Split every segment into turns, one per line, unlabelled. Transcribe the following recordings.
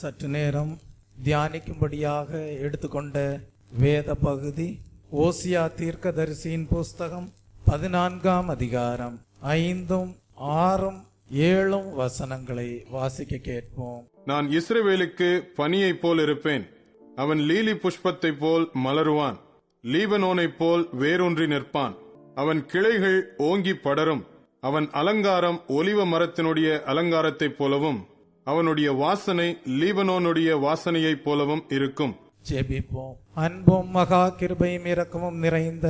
சற்று நேரம் தியானிக்கும்படியாக எடுத்துக்கொண்ட வேத பகுதி ஓசியா தீர்க்கதரிசியின் புஸ்தகம் 14ஆம் அதிகாரம் 5, 6, 7 வசனங்களை வாசிக்க கேட்போம்.
நான் இஸ்ரவேலுக்கு பனியைப் போல் இருப்பேன், அவன் லீலி புஷ்பத்தைப் போல் மலருவான், லீபனோனைப் போல் வேரூன்றி நிற்பான். அவன் கிளைகள் ஓங்கி படரும், அவன் அலங்காரம் ஒலிவ மரத்தினுடைய அலங்காரத்தைப் போலவும், அவனுடைய வாசனை லீபனோனுடைய வாசனையைப் போலவும் இருக்கும்.
ஜெபிப்போம். அன்பும் மகா கிருபையும் இரக்கமும் நிறைந்த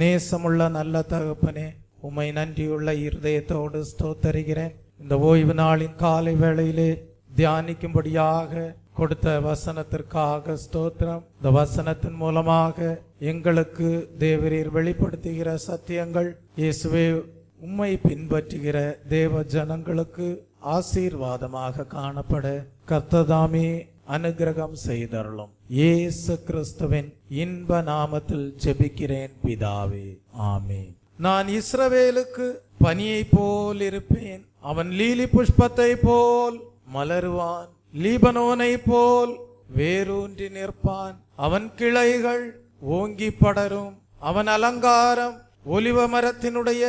நேசமுள்ள நல்ல தகப்பனே, உம்மை நன்றியுள்ள இருதயத்தோடு ஸ்தோத்தரிக்கிறேன். இந்த ஓய்வு நாளின் காலை வேளையிலே தியானிக்கும்படியாக கொடுத்த வசனத்திற்காக ஸ்தோத்திரம். இந்த வசனத்தின் மூலமாக எங்களுக்கு தேவரீர் வெளிப்படுத்துகிற சத்தியங்கள் இயேசுவே உம்மை பின்பற்றுகிற தேவ ஜனங்களுக்கு ஆசீர்வாதமாக காணப்பட கர்த்ததாமே அனுகிரகம் செய்தருளும். இயேசு கிறிஸ்துவின் இன்ப நாமத்தில் ஜெபிக்கிறேன் பிதாவே, ஆமென். நான் இஸ்ரவேலுக்கு பனியை போல் இருப்பேன், அவன் லீலி புஷ்பத்தை போல் மலருவான், லீபனோனை போல் வேரூன்றி நிற்பான். அவன் கிளைகள் ஓங்கி படரும், அவன் அலங்காரம் ஒலிவ மரத்தினுடைய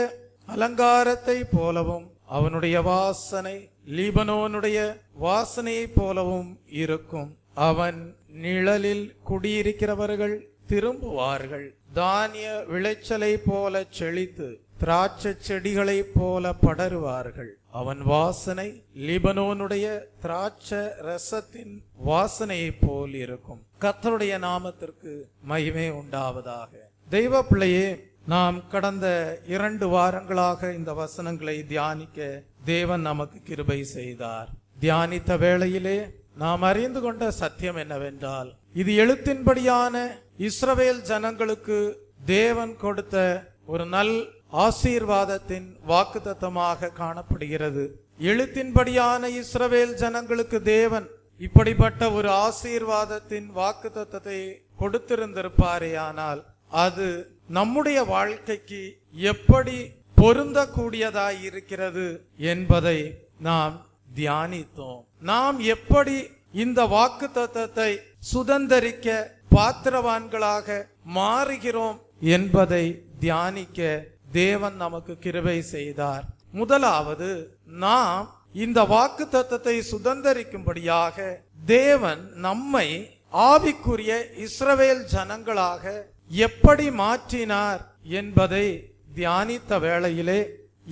அலங்காரத்தை போலவும், அவனுடைய வாசனை லீபனோனுடைய வாசனையை போலவும் இருக்கும். அவன் நிழலில் குடியிருக்கிறவர்கள் திரும்புவார்கள், தானிய விளைச்சலை போல செழித்து திராட்சை செடிகளை போல படருவார்கள். அவன் வாசனை லீபனோனுடைய திராட்சை ரசத்தின் வாசனையை போல் இருக்கும். கர்த்தருடைய நாமத்திற்கு மகிமை உண்டாவதாக. தெய்வ பிள்ளையே, நாம் கடந்த 2 வாரங்களாக இந்த வசனங்களை தியானிக்க தேவன் நமக்கு கிருபை செய்தார். தியானித்த வேளையிலே நாம் அறிந்து கொண்ட சத்தியம் என்னவென்றால், இது எழுத்தின்படியான இஸ்ரவேல் ஜனங்களுக்கு தேவன் கொடுத்த ஒரு நல் ஆசீர்வாதத்தின் வாக்குத்தத்தமாக காணப்படுகிறது. எழுத்தின்படியான இஸ்ரவேல் ஜனங்களுக்கு தேவன் இப்படிப்பட்ட ஒரு ஆசீர்வாதத்தின் வாக்குத்தத்தத்தை கொடுத்திருந்திருப்பாரேயானால் அது நம்முடைய வாழ்க்கைக்கு எப்படி பொருந்தக்கூடியதாய் இருக்கிறது என்பதை நாம் தியானித்தோம். நாம் எப்படி இந்த வாக்குத்தத்தத்தை சுதந்தரிக்க பாத்திரவான்களாக மாறுகிறோம் என்பதை தியானிக்க தேவன் நமக்கு கிருபை செய்தார். முதலாவது, நாம் இந்த வாக்குத்தத்தத்தை சுதந்தரிக்கும்படியாக தேவன் நம்மை ஆவிக்குரிய இஸ்ரவேல் ஜனங்களாக எப்படி மாற்றினார் என்பதை தியானித்த வேளையிலே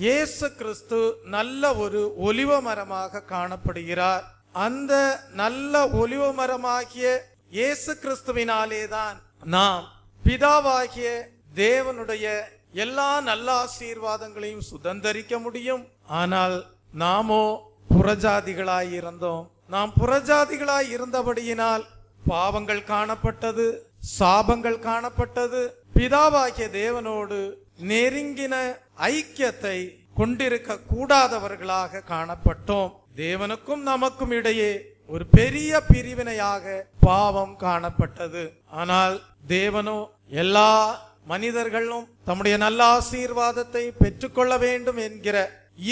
இயேசு கிறிஸ்து நல்ல ஒரு ஒலிவ மரமாக காணப்படுகிறார். அந்த நல்ல ஒலிவ மரமாகிய இயேசு கிறிஸ்துவினாலேதான் நாம் பிதாவாகிய தேவனுடைய எல்லா நல்ல ஆசீர்வாதங்களையும் சுதந்தரிக்க முடியும். ஆனால் நாமோ புறஜாதிகளாய் இருந்தோம். நாம் புறஜாதிகளாய் இருந்தபடியினால் பாவங்கள் காணப்பட்டது, சாபங்கள் காணப்பட்டது. பிதாவாகிய தேவனோடு நெருங்கின ஐக்கியத்தை கொண்டிருக்க கூடாதவர்களாக காணப்பட்டோம். தேவனுக்கும் நமக்கும் இடையே ஒரு பெரிய பிரிவினையாக பாவம் காணப்பட்டது. ஆனால் தேவனோ எல்லா மனிதர்களும் தம்முடைய நல்ல ஆசீர்வாதத்தை பெற்றுக்கொள்ள வேண்டும் என்கிற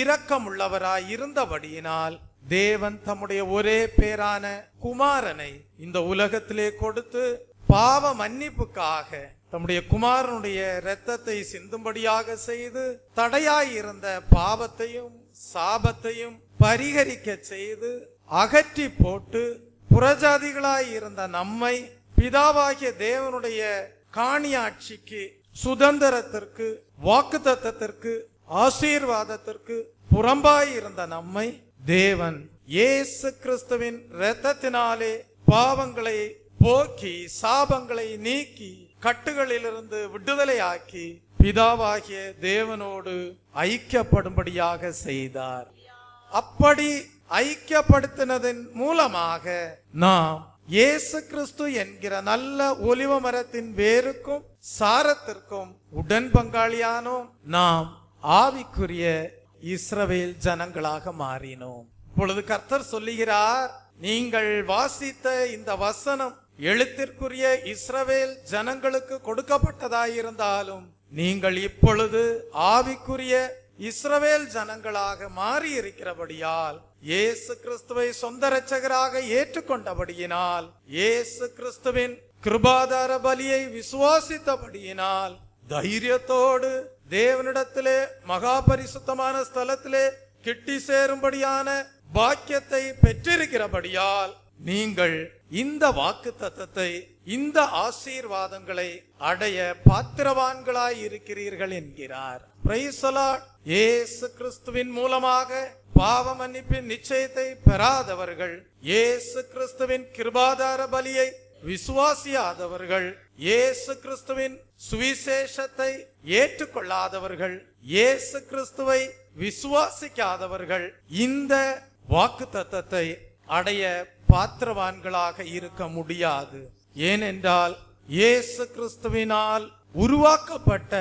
இரக்கம் உள்ளவராய் இருந்தபடியினால் தேவன் தம்முடைய ஒரே பேரான குமாரனை இந்த உலகத்திலே கொடுத்து பாவ மன்னிப்புக்காக தம்முடைய குமாரனுடைய இரத்தத்தை சிந்தும்படியாக செய்து தடையாய் இருந்த பாவத்தையும் சாபத்தையும் பரிகரிக்க செய்து அகற்றி போட்டு புறஜாதிகளாய் இருந்த நம்மை பிதாவாகிய தேவனுடைய காணியாட்சிக்கு, சுதந்திரத்திற்கு, வாக்குத்தத்தத்திற்கு, ஆசீர்வாதத்திற்கு புறம்பாய் இருந்த நம்மை தேவன் இயேசு கிறிஸ்துவின் இரத்தத்தினாலே பாவங்களை போக்கி சாபங்களை நீக்கி கட்டுகளிலிருந்து விடுதலையாக்கி பிதாவாகிய தேவனோடு ஐக்கியப்படும்படியாக செய்தார். அப்படி ஐக்கியப்படுத்தினதன் மூலமாக நாம் இயேசு கிறிஸ்து என்கிற நல்ல ஒலிவ மரத்தின் வேருக்கும் சாரத்திற்கும் உடன் பங்காளியானோம். நாம் ஆவிக்குரிய இஸ்ரவேல் ஜனங்களாக மாறினோம். இப்பொழுது கர்த்தர் சொல்லுகிறார், நீங்கள் வாசித்த இந்த வசனம் எழுத்திற்குரிய இஸ்ரவேல் ஜனங்களுக்கு கொடுக்கப்பட்டதாயிருந்தாலும் நீங்கள் இப்பொழுது ஆவிக்குரிய இஸ்ரவேல் ஜனங்களாக மாறி இருக்கிறபடியால், இயேசு கிறிஸ்துவை சொந்த இரட்சகராக ஏற்றுக்கொண்டபடியினால், இயேசு கிறிஸ்துவின் கிருபாதார பலியை விசுவாசித்தபடியினால், தைரியத்தோடு தேவனிடத்திலே மகா பரிசுத்தமான ஸ்தலத்திலே கிட்டி சேரும்படியான பாக்கியத்தை பெற்றிருக்கிறபடியால், நீங்கள் இந்த வாக்குத்தத்தத்தை, இந்த ஆசீர்வாதங்களை அடைய பாத்திரவான்களாய் இருக்கிறீர்கள் என்கிறார். Praise the Lord. இயேசு கிறிஸ்துவின் மூலமாக பாவ மன்னிப்பின் நிச்சயத்தை பெறாதவர்கள், இயேசு கிறிஸ்துவின் கிருபாதார பலியை விசுவாசியாதவர்கள், இயேசு கிறிஸ்துவின் சுவிசேஷத்தை ஏற்றுக்கொள்ளாதவர்கள், இயேசு கிறிஸ்துவை விசுவாசிக்காதவர்கள் இந்த வாக்குத்தத்தத்தை அடைய பாத்திரவான்களாக இருக்க முடியாது. ஏனென்றால் இயேசு கிறிஸ்துவினால் உருவாக்கப்பட்ட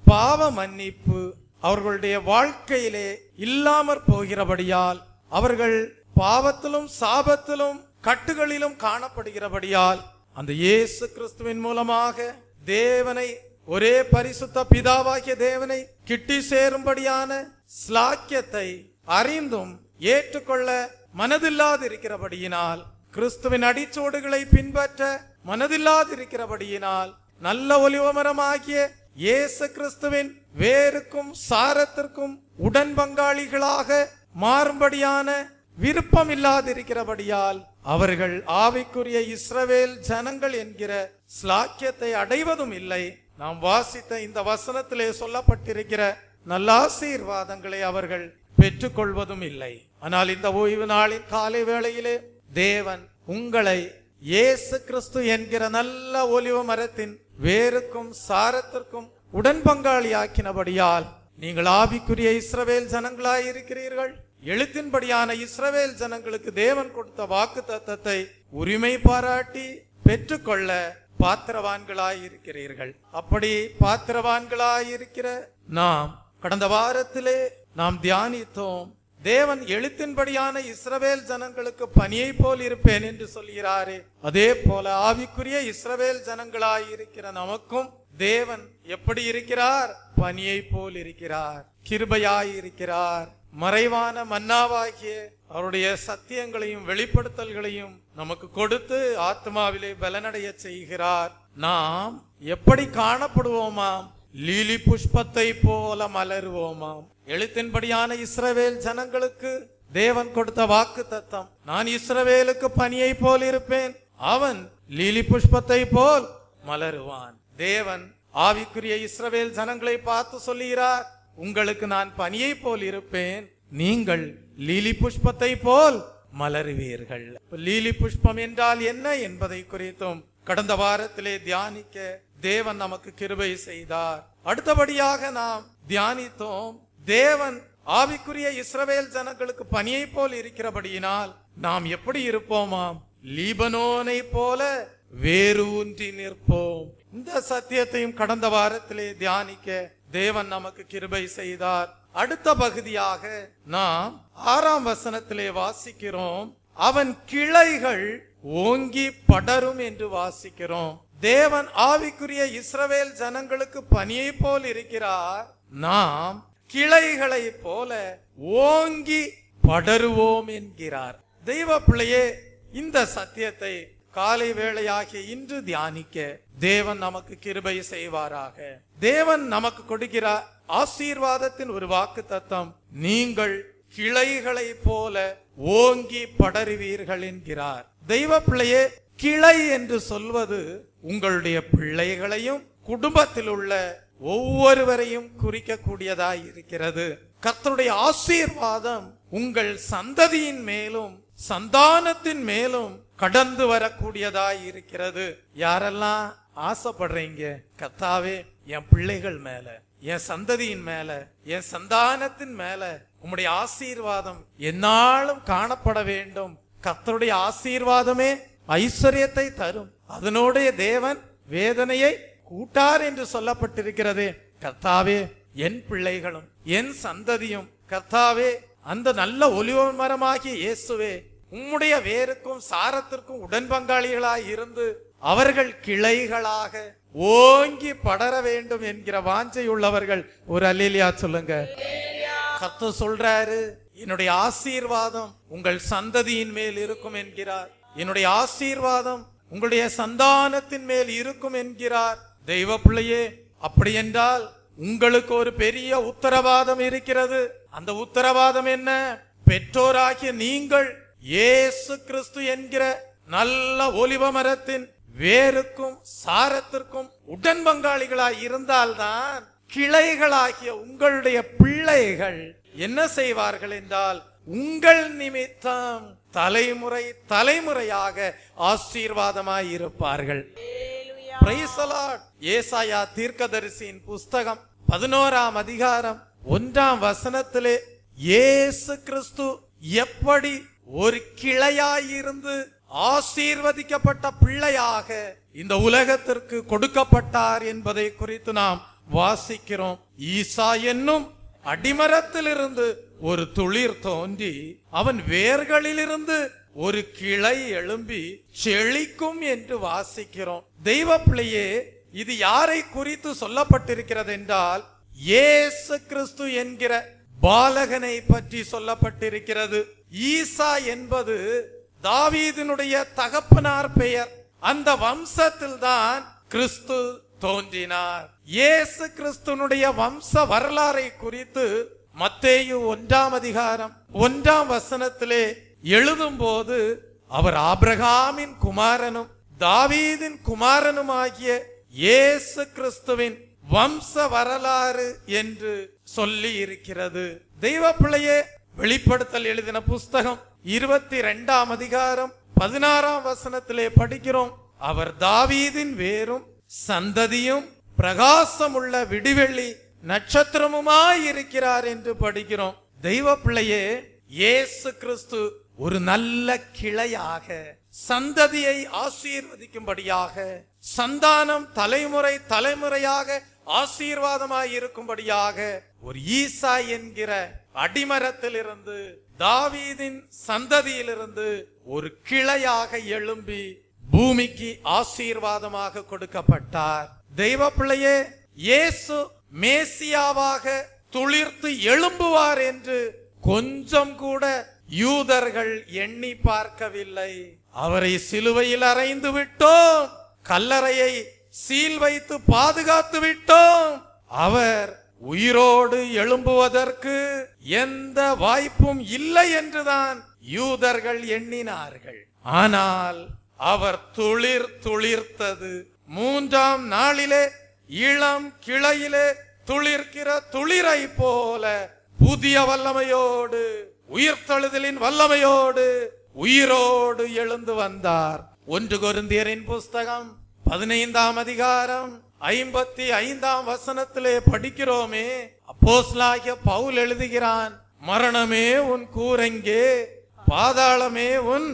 பாவ மன்னிப்பு அவர்களுடைய வாழ்க்கையிலே இல்லாமற் போகிறபடியால், அவர்கள் பாவத்திலும் சாபத்திலும் கட்டுகளிலும் காணப்படுகிறபடியால், அந்த இயேசு கிறிஸ்துவின் மூலமாக தேவனை, ஒரே பரிசுத்த பிதாவாகிய தேவனை கிட்டி சேரும்படியான ஸ்லாக்கியத்தை அறிந்தும் ஏற்றுக்கொள்ள மனதில்லாதிருக்கிறபடியினால், கிறிஸ்துவின் அடிச்சோடுகளை பின்பற்ற மனதில்லாதிருக்கிறபடியினால், நல்ல ஒலிவமரமாகிய இயேசு கிறிஸ்துவின் வேருக்கும் சாரத்திற்கும் உடன் பங்காளிகளாக மாறும்படியான விருப்பம் இல்லாதிருக்கிறபடியால், அவர்கள் ஆவிக்குரிய இஸ்ரவேல் ஜனங்கள் என்கிற ஸ்லாக்கியத்தை அடைவதும் இல்லை. நாம் வாசித்த இந்த வசனத்திலே சொல்லப்பட்டிருக்கிற நல்ல ஆசீர்வாதங்களை அவர்கள் பெற்றுக்கொள்வதும் இல்லை. ஆனால் இந்த ஓய்வு நாளின் காலை வேளையிலே தேவன் உங்களை இயேசு கிறிஸ்து என்கிற நல்ல ஒலிவ மரத்தின் வேருக்கும் சாரத்திற்கும் உடன் பங்காளியாக்கினபடியால், நீங்கள் ஆவிக்குரிய இஸ்ரவேல் ஜனங்களாய் இருக்கிறீர்கள். எழுத்தின்படியான இஸ்ரவேல் ஜனங்களுக்கு தேவன் கொடுத்த வாக்கு தத்தத்தை உரிமை பாராட்டி பெற்றுக்கொள்ள பாத்திரவான்களாய் இருக்கிறீர்கள். அப்படி பாத்திரவான்களாய் இருக்கிற நாம் கடந்த வாரத்திலே நாம் தியானித்தோம். தேவன் எழுத்தின்படியான இஸ்ரவேல் ஜனங்களுக்கு பனியை போல் இருப்பேன் என்று சொல்கிறாரே, அதே போல ஆவிக்குரிய இஸ்ரவேல் ஜனங்களாய் இருக்கிற நமக்கும் தேவன் எப்படி இருக்கிறார்? பனியை போல் இருக்கிறார், கிருபையாய் இருக்கிறார். மறைவான மன்னாவாகிய அவருடைய சத்தியங்களையும் வெளிப்படுத்தல்களையும் நமக்கு கொடுத்து ஆத்மாவிலே பலனடைய செய்கிறார். நாம் எப்படி காணப்படுவோமாம்? லீலி புஷ்பத்தை போல மலருவோமாம். எழுத்தின்படியான இஸ்ரவேல் ஜனங்களுக்கு தேவன் கொடுத்த வாக்கு தத்தம், நான் இஸ்ரவேலுக்கு பனியை போல் இருப்பேன், அவன் லீலி புஷ்பத்தை போல் மலருவான். தேவன் ஆவிக்குரிய இஸ்ரவேல் ஜனங்களை பார்த்து சொல்லுகிறார், உங்களுக்கு நான் பனியை போல் இருப்பேன், நீங்கள் லீலி புஷ்பத்தை போல் மலருவீர்கள். லீலி புஷ்பம் என்றால் என்ன என்பதை குறித்தும் கடந்த வாரத்திலே தியானிக்க தேவன் நமக்கு கிருபை செய்தார். அடுத்தபடியாக நாம் தியானித்தோம், தேவன் ஆவிக்குரிய இஸ்ரவேல் ஜனங்களுக்கு பனியை போல் இருக்கிறபடியினால் நாம் எப்படி இருப்போமாம்? லீபனோனை போல வேரூன்றி நிற்போம். இந்த சத்தியத்தையும் கடந்த வாரத்திலே தியானிக்க தேவன் நமக்கு கிருபை செய்தார். அடுத்த பகுதியாக நாம் 6ஆம் வசனத்திலே வாசிக்கிறோம், அவன் கிளைகள் ஓங்கி படரும் என்று வாசிக்கிறோம். தேவன் ஆவிக்குரிய இஸ்ரவேல் ஜனங்களுக்கு பனியை போல் இருக்கிறார், நாம் கிளைகளை போல ஓங்கி படருவோம் என்கிறார். தெய்வ பிள்ளையே, இந்த சத்தியத்தை காலை வேளையாகிய இன்று தியானிக்க தேவன் நமக்கு கிருபை செய்வாராக. தேவன் நமக்கு கொடுக்கிற ஆசீர்வாதத்தின் ஒரு வாக்கு தத்தம், நீங்கள் கிளைகளை போல ஓங்கி படருவீர்கள் என்கிறார். தெய்வ பிள்ளையே, கிளை என்று சொல்வது உங்களுடைய பிள்ளைகளையும் குடும்பத்தில் உள்ள ஒவ்வொருவரையும் குறிக்கக்கூடியதாய் இருக்கிறது. கர்த்தருடைய ஆசீர்வாதம் உங்கள் சந்ததியின் மேலும் சந்தானத்தின் மேலும் கடந்து வரக்கூடியதாய் இருக்கிறது. யாரெல்லாம் ஆசைப்படுறீங்க, கர்த்தாவே என் பிள்ளைகள் மேல, என் சந்ததியின் மேல, என் சந்தானத்தின் மேல உம்முடைய ஆசீர்வாதம் என்னாலும் காணப்பட வேண்டும். கர்த்தருடைய ஆசீர்வாதமே ஐஸ்வர்யத்தை தரும், அதனுடைய தேவன் வேதனையை கூட்டார் என்று சொல்லப்பட்டிருக்கிறது. கர்த்தாவே என் பிள்ளைகளும் என் சந்ததியும், கர்த்தாவே அந்த நல்ல ஒலிவ மரமாகிய இயேசுவே உம்முடைய வேருக்கும் சாரத்திற்கும் உடன் பங்காளிகளாய் இருந்து அவர்கள் கிளைகளாக ஓங்கி படர வேண்டும் என்கிற வாஞ்சை உள்ளவர்கள் ஒரு அல்லேலூயா சொல்லுங்க. கர்த்தர் சொல்றாரு, என்னுடைய ஆசீர்வாதம் உங்கள் சந்ததியின் மேல் இருக்கும் என்கிறார். என்னுடைய ஆசீர்வாதம் உங்களுடைய சந்தானத்தின் மேல் இருக்கும் என்கிறார். தெய்வ பிள்ளையே, அப்படி என்றால் உங்களுக்கு ஒரு பெரிய உத்தரவாதம் இருக்கிறது. அந்த உத்தரவாதம் என்ன? பெற்றோராகிய நீங்கள் இயேசு கிறிஸ்து என்கிற நல்ல ஒலிவ மரத்தின் வேருக்கும் சாரத்திற்கும் உடன் பங்காளிகளாய் இருந்தால்தான் கிளைகளாகிய உங்களுடைய பிள்ளைகள் என்ன செய்வார்கள் என்றால் உங்கள் நிமித்தம் தலைமுறை தலைமுறையாக ஆசீர்வாதமாய் இருப்பார்கள். Praise the Lord. ஏசாயா தீர்க்கதரிசியின் புஸ்தகம் 11ஆம் அதிகாரம் 1ஆம் வசனத்திலே இயேசு கிறிஸ்து எப்படி ஒரு கிளையாயிருந்து ஆசீர்வதிக்கப்பட்ட பிள்ளையாக இந்த உலகத்திற்கு கொடுக்கப்பட்டார் என்பதை குறித்து நாம் வாசிக்கிறோம். ஈசா என்னும் அடிமரத்திலிருந்து ஒரு துளிர் தோன்றி அவன் வேர்களிலிருந்து ஒரு கிளை எழும்பி செழிக்கும் என்று வாசிக்கிறோம். தெய்வ பிள்ளையே, இது யாரை குறித்து சொல்லப்பட்டிருக்கிறது என்றால் இயேசு கிறிஸ்து என்கிற பாலகனை பற்றி சொல்லப்பட்டிருக்கிறது. ஈசா என்பது தாவீதினுடைய தகப்பனார் பெயர். அந்த வம்சத்தில் தான் கிறிஸ்து தோன்றினார். இயேசு கிறிஸ்துனுடைய வம்ச வரலாறை குறித்து மத்தேயு 1ஆம் அதிகாரம் 1ஆம் வசனத்திலே எழுதும் போது அவர் ஆபிரகாமின் குமாரனும் தாவீதின் குமாரனுமாகிய இயேசு கிறிஸ்துவின் வம்ச வரலாறு என்று சொல்லி இருக்கிறது. தெய்வ பிள்ளையே, வெளிப்படுத்தல் எழுதின புஸ்தகம் 22ஆம் அதிகாரம் 16ஆம் வசனத்திலே படிக்கிறோம், அவர் தாவீதின் வேரும் சந்ததியும் பிரகாசமுள்ள விடிவெள்ளி நட்சத்திரமுமாய் இருக்கிறார் என்று படிக்கிறோம். தெய்வ பிள்ளையே, இயேசு கிறிஸ்து ஒரு நல்ல கிளையாக சந்ததியை ஆசீர்வதிக்கும்படியாக, சந்தானம் தலைமுறை தலைமுறையாக ஆசீர்வாதமாய் இருக்கும்படியாக ஒரு ஈசா என்கிற அடிமரத்திலிருந்து தாவீதின் சந்ததியிலிருந்து ஒரு கிளையாக எழும்பி பூமிக்கு ஆசீர்வாதமாக கொடுக்கப்பட்டார். தெய்வ பிள்ளையே, இயேசு மேசியாவாக துளிர்த்து எழும்புவார் என்று கொஞ்சம் கூட யூதர்கள் எண்ணி பார்க்கவில்லை. அவரை சிலுவையில் அறைந்து விட்டோம், கல்லறையை சீல் வைத்து பாதுகாத்து விட்டோம், அவர் உயிரோடு எழும்புவதற்கு எந்த வாய்ப்பும் இல்லை என்றுதான் யூதர்கள் எண்ணினார்கள். ஆனால் அவர் துளிர்த்தது 3ஆம் நாளிலே இளம் கிளையிலே துளிர்க்கிற துளிரை போல புதிய வல்லமையோடு, உயிர்த்தெழுதலின் வல்லமையோடு உயிரோடு எழுந்து வந்தார். 1 கொரிந்தியரின் புஸ்தகம் 15ஆம் அதிகாரம் 55ஆம் வசனத்திலே படிக்கிறோமே, அப்போஸ்தலனாகிய பவுல் எழுதுகிறான், மரணமே உன் கூரெங்கே, பாதாளமே உன்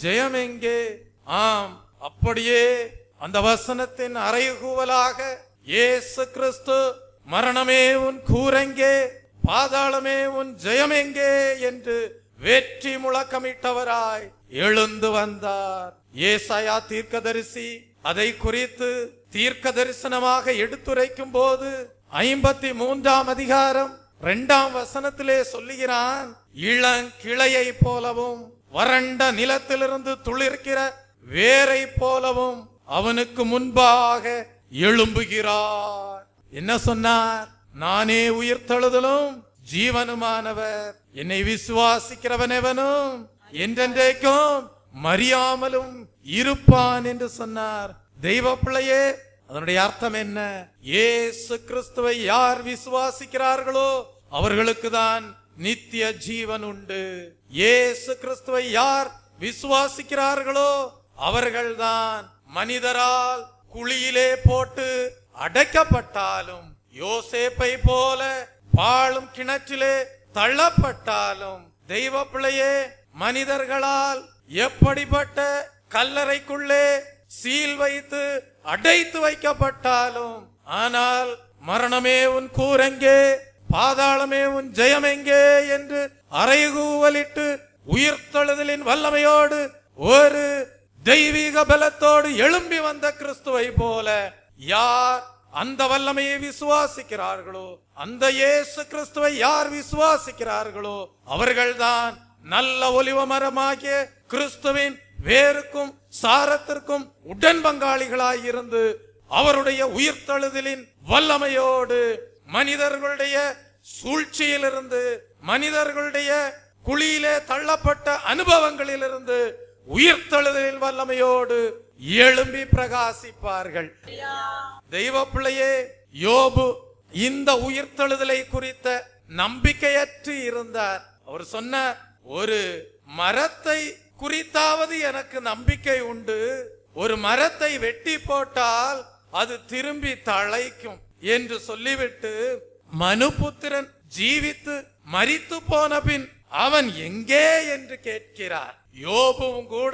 ஜெயமெங்கே. ஆம், அப்படியே அந்த வசனத்தின் அறைகூவலாக இயேசு கிறிஸ்து மரணமே உன் கூரெங்கே, பாதாளமே உன் ஜெயமெங்கே என்று வெற்றி முழக்கமிட்டவராய் எழுந்து வந்தார். ஏசாயா தீர்க்கதரிசி அதை குறித்து தீர்க்க தரிசனமாக எடுத்துரைக்கும் போது 53ஆம் அதிகாரம் 2ஆம் வசனத்திலே சொல்லுகிறான், இளங்கிளையை போலவும் வறண்ட நிலத்திலிருந்து துளிர்க்கிற வேரை போலவும் அவனுக்கு முன்பாக எழும்புகிறார். என்ன சொன்னார்? நானே உயிர்த்தெழுதலும் ஜீவனுமானவர், என்னை விசுவாசிக்கிறவனெவனும் என்றென்றைக்கும் மறியாமலும் இருப்பான் என்று சொன்னார். தெய்வ பிள்ளையே, அதனுடைய அர்த்தம் என்ன? இயேசு கிறிஸ்துவை யார் விசுவாசிக்கிறார்களோ அவர்களுக்கு தான் நித்திய ஜீவன் உண்டு. இயேசு கிறிஸ்துவை யார் விசுவாசிக்கிறார்களோ அவர்கள்தான் மனிதரால் குழியிலே போட்டு அடைக்கப்பட்டாலும், யோசேப்பை போல பாழும் கிணற்றிலே தள்ளப்பட்டாலும், தெய்வ பிள்ளையே, மனிதர்களால் எப்படிப்பட்ட கல்லறைக்குள்ளே சீல் வைத்து அடைத்து வைக்கப்பட்டாலும், ஆனால் மரணமே உன் கூரெங்கே, பாதாளமே உன் ஜெயமெங்கே என்று அறைகூவலிட்டு உயிர்த்தெழுதலின் வல்லமையோடு ஒரு தெய்வீக பலத்தோடு எழும்பி வந்த கிறிஸ்துவை போல யார் அந்த வல்லமையை விசுவாசிக்கிறார்களோ, அந்த இயேசு கிறிஸ்துவை யார் விசுவாசிக்கிறார்களோ அவர்கள்தான் நல்ல ஒலிவ மரமாகிய கிறிஸ்துவின் வேருக்கும் சாரத்திற்கும் உடன் பங்காளிகளாயிருந்து அவருடைய உயிர்த்தெழுதலின் வல்லமையோடு மனிதர்களுடைய சூழ்ச்சியிலிருந்து, மனிதர்களுடைய குழியிலே தள்ளப்பட்ட அனுபவங்களிலிருந்து உயிர்த்தெழுதலின் வல்லமையோடு எழும்பி பிரகாசிப்பார்கள். தெய்வ பிள்ளையே, யோபு இந்த உயிர்த்தெழுதலை குறித்த நம்பிக்கையற்று இருந்தார். அவர் சொன்ன, ஒரு மரத்தை குறித்தாவது எனக்கு நம்பிக்கை உண்டு, ஒரு மரத்தை வெட்டி போட்டால் அது திரும்பி தழைக்கும் என்று சொல்லிவிட்டு மனுபுத்திரன் ஜீவித்து மரித்து போன பின் அவன் எங்கே என்று கேட்கிறார். யோபுவும் கூட